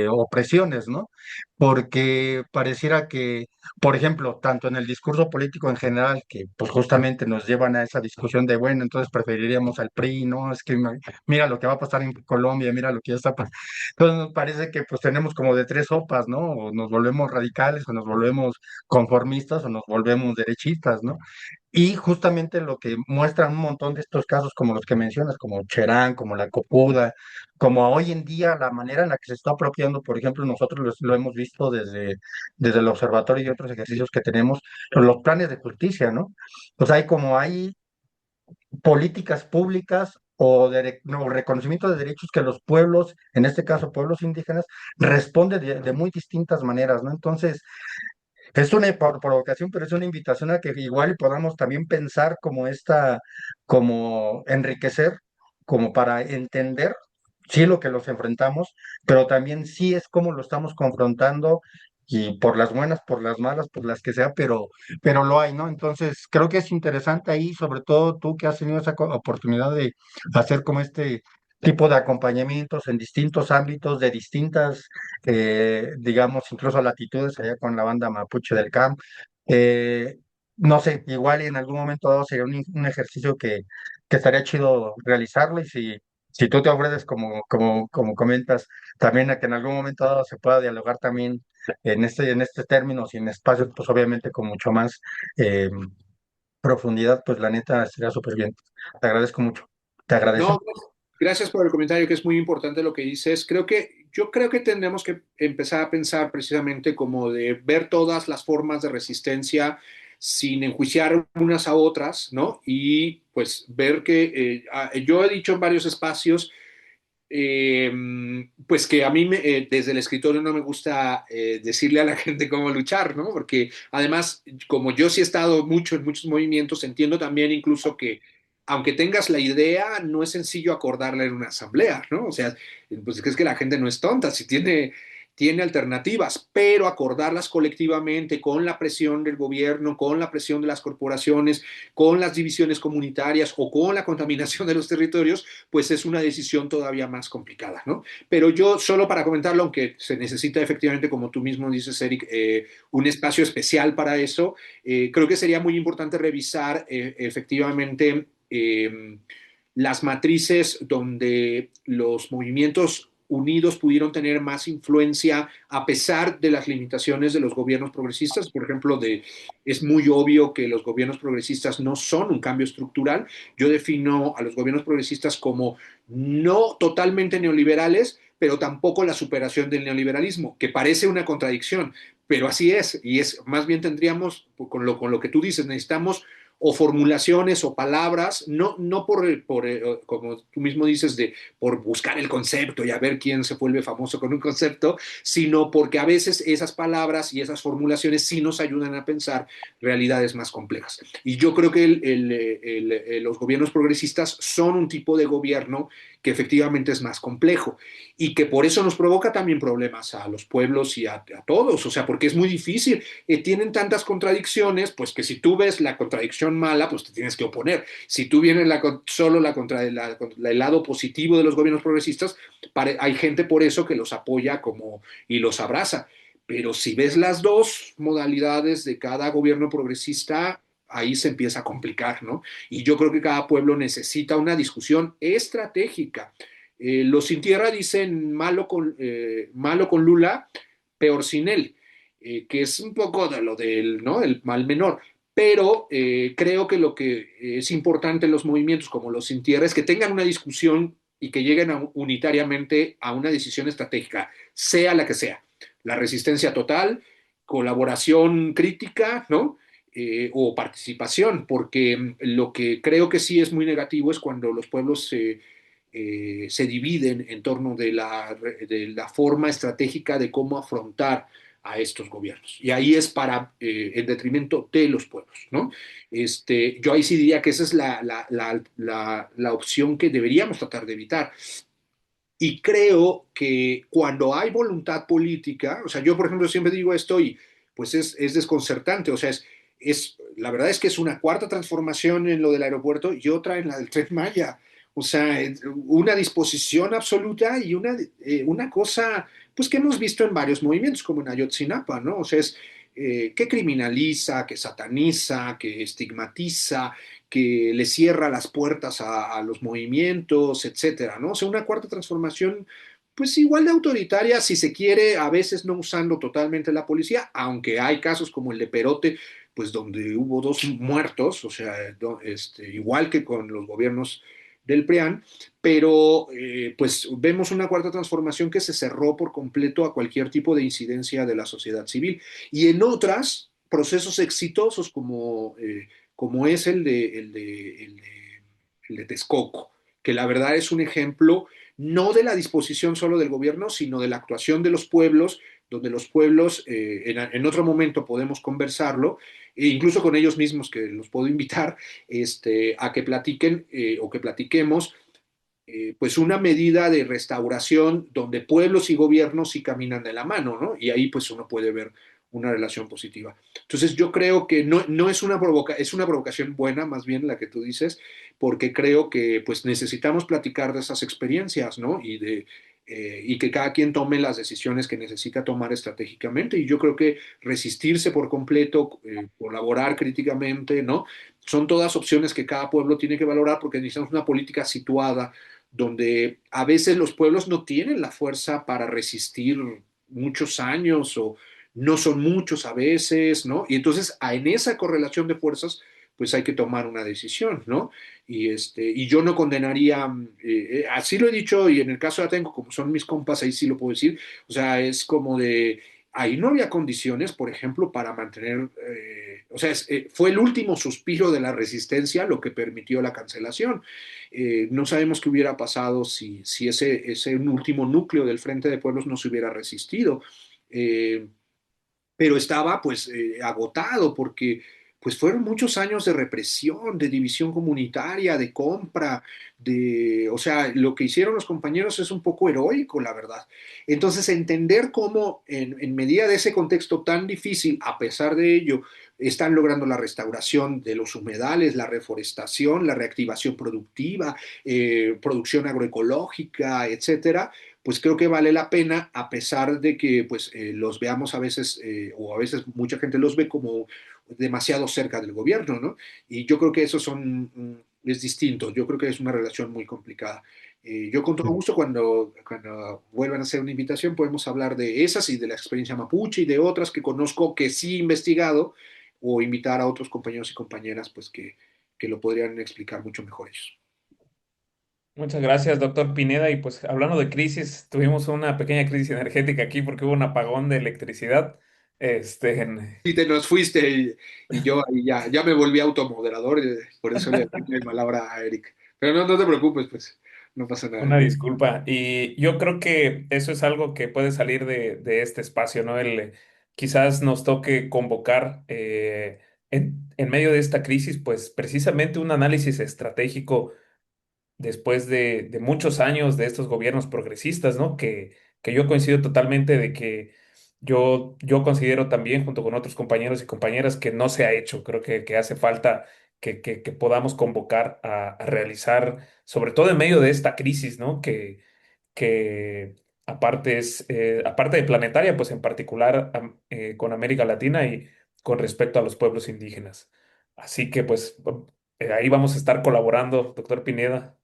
opresiones, ¿no? Porque pareciera que, por ejemplo, tanto en el discurso político en general, que pues justamente nos llevan a esa discusión de, bueno, entonces preferiríamos al PRI, ¿no? Es que mira lo que va a pasar en Colombia, mira lo que ya está pasando. Entonces nos parece que pues tenemos como de tres sopas, ¿no? O nos volvemos radicales, o nos volvemos conformistas, o nos volvemos derechistas, ¿no? Y justamente lo que muestran un montón de estos casos, como los que mencionas, como Cherán, como la Copuda, como hoy en día la manera en la que se está apropiando, por ejemplo, nosotros lo hemos visto desde el observatorio y otros ejercicios que tenemos, los planes de justicia, ¿no? Pues hay políticas públicas no, reconocimiento de derechos que los pueblos, en este caso pueblos indígenas, responden de muy distintas maneras, ¿no? Entonces, es una provocación, pero es una invitación a que igual podamos también pensar como enriquecer, como para entender, sí, lo que los enfrentamos, pero también sí es cómo lo estamos confrontando y por las buenas, por las malas, por las que sea, pero lo hay, ¿no? Entonces, creo que es interesante ahí, sobre todo tú que has tenido esa oportunidad de hacer como este tipo de acompañamientos en distintos ámbitos, de distintas digamos, incluso latitudes allá con la banda mapuche del camp. Eh, no sé, igual en algún momento dado sería un ejercicio que estaría chido realizarlo y si si tú te ofreces como comentas, también a que en algún momento dado se pueda dialogar también en este término, sin espacios, pues obviamente con mucho más eh, profundidad, pues la neta sería súper bien. Te agradezco mucho. Te No, agradecemos. gracias por el comentario, que es muy importante lo que dices. Yo creo que tendremos que empezar a pensar precisamente como de ver todas las formas de resistencia sin enjuiciar unas a otras, ¿no? Y pues ver que yo he dicho en varios espacios eh, pues que a mí desde el escritorio no me gusta decirle a la gente cómo luchar, ¿no? Porque además, como yo sí he estado mucho en muchos movimientos, entiendo también incluso que aunque tengas la idea, no es sencillo acordarla en una asamblea, ¿no? O sea, pues es que la gente no es tonta, si tiene alternativas, pero acordarlas colectivamente con la presión del gobierno, con la presión de las corporaciones, con las divisiones comunitarias o con la contaminación de los territorios, pues es una decisión todavía más complicada, ¿no? Pero yo, solo para comentarlo, aunque se necesita efectivamente, como tú mismo dices, Eric, un espacio especial para eso, creo que sería muy importante revisar efectivamente las matrices donde los movimientos unidos pudieron tener más influencia a pesar de las limitaciones de los gobiernos progresistas. Por ejemplo, es muy obvio que los gobiernos progresistas no son un cambio estructural. Yo defino a los gobiernos progresistas como no totalmente neoliberales, pero tampoco la superación del neoliberalismo, que parece una contradicción, pero así es, y es más bien tendríamos, con lo que tú dices, necesitamos o formulaciones o palabras, no como tú mismo dices, por buscar el concepto y a ver quién se vuelve famoso con un concepto, sino porque a veces esas palabras y esas formulaciones sí nos ayudan a pensar realidades más complejas. Y yo creo que los gobiernos progresistas son un tipo de gobierno que efectivamente es más complejo y que por eso nos provoca también problemas a los pueblos y a todos, o sea, porque es muy difícil, tienen tantas contradicciones, pues que si tú ves la contradicción mala, pues te tienes que oponer. Si tú vienes solo el lado positivo de los gobiernos progresistas, hay gente por eso que los apoya y los abraza. Pero si ves las dos modalidades de cada gobierno progresista, ahí se empieza a complicar, ¿no? Y yo creo que cada pueblo necesita una discusión estratégica. Los sin tierra dicen malo con Lula, peor sin él, que es un poco de lo del, ¿no? El mal menor. Pero creo que lo que es importante en los movimientos como los sin tierra es que tengan una discusión y que lleguen unitariamente a una decisión estratégica, sea la que sea. La resistencia total, colaboración crítica, ¿no? O participación, porque lo que creo que sí es muy negativo es cuando los pueblos se dividen en torno de la forma estratégica de cómo afrontar a estos gobiernos. Y ahí es en detrimento de los pueblos, ¿no? Yo ahí sí diría que esa es la opción que deberíamos tratar de evitar. Y creo que cuando hay voluntad política, o sea, yo por ejemplo siempre digo esto y pues es desconcertante, o sea, la verdad es que es una cuarta transformación en lo del aeropuerto y otra en la del Tren Maya. O sea, una disposición absoluta y una cosa, pues que hemos visto en varios movimientos, como en Ayotzinapa, ¿no? O sea, que criminaliza, que sataniza, que estigmatiza, que le cierra las puertas a los movimientos, etcétera, ¿no? O sea, una cuarta transformación, pues igual de autoritaria, si se quiere, a veces no usando totalmente la policía, aunque hay casos como el de Perote, pues donde hubo 2 muertos, o sea, igual que con los gobiernos del PRIAN, pero pues vemos una cuarta transformación que se cerró por completo a cualquier tipo de incidencia de la sociedad civil. Y en otras, procesos exitosos como es el de Texcoco, que la verdad es un ejemplo no de la disposición solo del gobierno, sino de la actuación de los pueblos, donde los pueblos, en otro momento podemos conversarlo, e incluso con ellos mismos, que los puedo invitar a que platiquen o que platiquemos, pues una medida de restauración donde pueblos y gobiernos sí caminan de la mano, ¿no? Y ahí pues uno puede ver una relación positiva. Entonces yo creo que no es una provocación buena, más bien la que tú dices, porque creo que pues necesitamos platicar de esas experiencias, ¿no? Y que cada quien tome las decisiones que necesita tomar estratégicamente. Y yo creo que resistirse por completo, colaborar críticamente, ¿no? Son todas opciones que cada pueblo tiene que valorar porque necesitamos una política situada donde a veces los pueblos no tienen la fuerza para resistir muchos años o no son muchos a veces, ¿no? Y entonces en esa correlación de fuerzas, pues hay que tomar una decisión, ¿no? Y yo no condenaría, así lo he dicho, y en el caso de Atenco, como son mis compas, ahí sí lo puedo decir, o sea, es como de, ahí no había condiciones, por ejemplo, para mantener, o sea, fue el último suspiro de la resistencia lo que permitió la cancelación. No sabemos qué hubiera pasado si ese último núcleo del Frente de Pueblos no se hubiera resistido. Eh, pero estaba pues agotado porque pues fueron muchos años de represión, de división comunitaria, de compra, o sea, lo que hicieron los compañeros es un poco heroico, la verdad. Entonces, entender cómo en medida de ese contexto tan difícil, a pesar de ello, están logrando la restauración de los humedales, la reforestación, la reactivación productiva, producción agroecológica, etcétera, pues creo que vale la pena, a pesar de que pues, los veamos a veces, o a veces mucha gente los ve como demasiado cerca del gobierno, ¿no? Y yo creo que eso es distinto, yo creo que es una relación muy complicada. Yo con todo Sí. gusto, cuando vuelvan a hacer una invitación, podemos hablar de esas y de la experiencia mapuche y de otras que conozco que sí he investigado, o invitar a otros compañeros y compañeras pues que lo podrían explicar mucho mejor ellos. Muchas gracias, doctor Pineda. Y pues hablando de crisis, tuvimos una pequeña crisis energética aquí porque hubo un apagón de electricidad. Y te nos fuiste y yo ahí ya me volví automoderador, por eso le doy la palabra a Eric. Pero no te preocupes, pues no pasa nada. Una disculpa. Y yo creo que eso es algo que puede salir de este espacio, ¿no? Quizás nos toque convocar en medio de esta crisis, pues precisamente un análisis estratégico después de muchos años de estos gobiernos progresistas, ¿no? Que yo coincido totalmente de que yo considero también, junto con otros compañeros y compañeras, que no se ha hecho. Creo que hace falta que podamos convocar a realizar, sobre todo en medio de esta crisis, ¿no? Que aparte de planetaria, pues en particular con América Latina y con respecto a los pueblos indígenas. Así que pues ahí vamos a estar colaborando, doctor Pineda.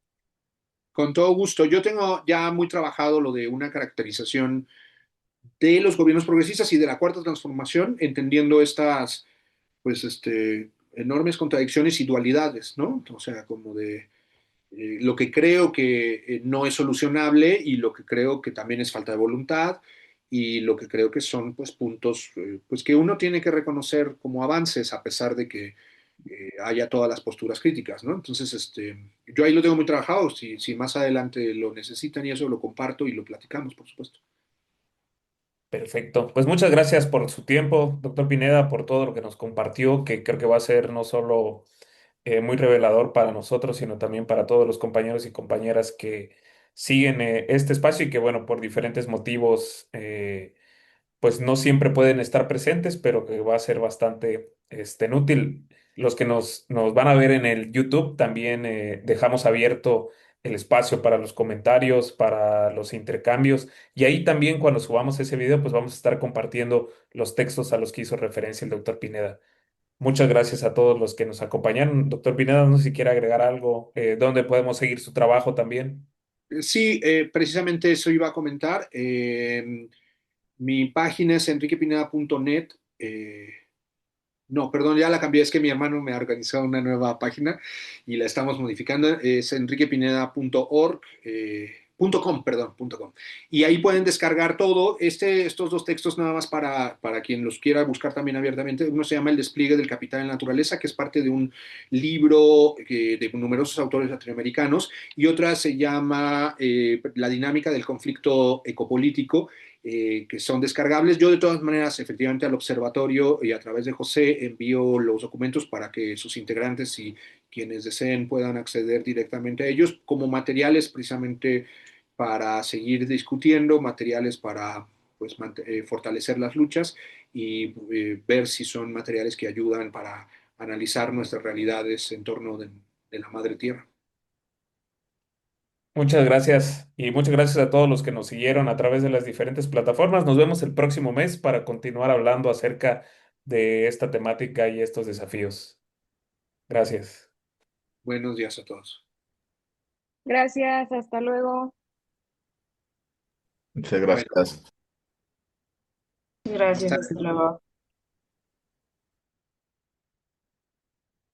Con todo gusto. Yo tengo ya muy trabajado lo de una caracterización de los gobiernos progresistas y de la cuarta transformación, entendiendo estas, pues, enormes contradicciones y dualidades, ¿no? O sea, como de lo que creo que no es solucionable y lo que creo que también es falta de voluntad y lo que creo que son pues puntos pues que uno tiene que reconocer como avances a pesar de que haya todas las posturas críticas, ¿no? Entonces, yo ahí lo tengo muy trabajado, si más adelante lo necesitan y eso lo comparto y lo platicamos, por supuesto. Perfecto. Pues muchas gracias por su tiempo, doctor Pineda, por todo lo que nos compartió, que creo que va a ser no solo muy revelador para nosotros, sino también para todos los compañeros y compañeras que siguen este espacio y que, bueno, por diferentes motivos, pues no siempre pueden estar presentes, pero que va a ser bastante útil. Los que nos van a ver en el YouTube, también dejamos abierto el espacio para los comentarios, para los intercambios. Y ahí también cuando subamos ese video, pues vamos a estar compartiendo los textos a los que hizo referencia el doctor Pineda. Muchas gracias a todos los que nos acompañaron. Doctor Pineda, no sé si quiere agregar algo, dónde podemos seguir su trabajo también. Sí, precisamente eso iba a comentar. Mi página es enriquepineda.net. No, perdón, ya la cambié, es que mi hermano me ha organizado una nueva página y la estamos modificando, es enriquepineda.org, .com, perdón, .com. Y ahí pueden descargar todo, estos dos textos nada más para quien los quiera buscar también abiertamente. Uno se llama El despliegue del capital en la naturaleza, que es parte de un libro de numerosos autores latinoamericanos, y otra se llama La dinámica del conflicto ecopolítico, que son descargables. Yo de todas maneras, efectivamente, al observatorio y a través de José envío los documentos para que sus integrantes y quienes deseen puedan acceder directamente a ellos como materiales precisamente para seguir discutiendo, materiales para pues, fortalecer las luchas y ver si son materiales que ayudan para analizar nuestras realidades en torno de la madre tierra. Muchas gracias y muchas gracias a todos los que nos siguieron a través de las diferentes plataformas. Nos vemos el próximo mes para continuar hablando acerca de esta temática y estos desafíos. Gracias. Buenos días a todos. Gracias, hasta luego. Muchas Bueno, gracias. Gracias, hasta hasta luego.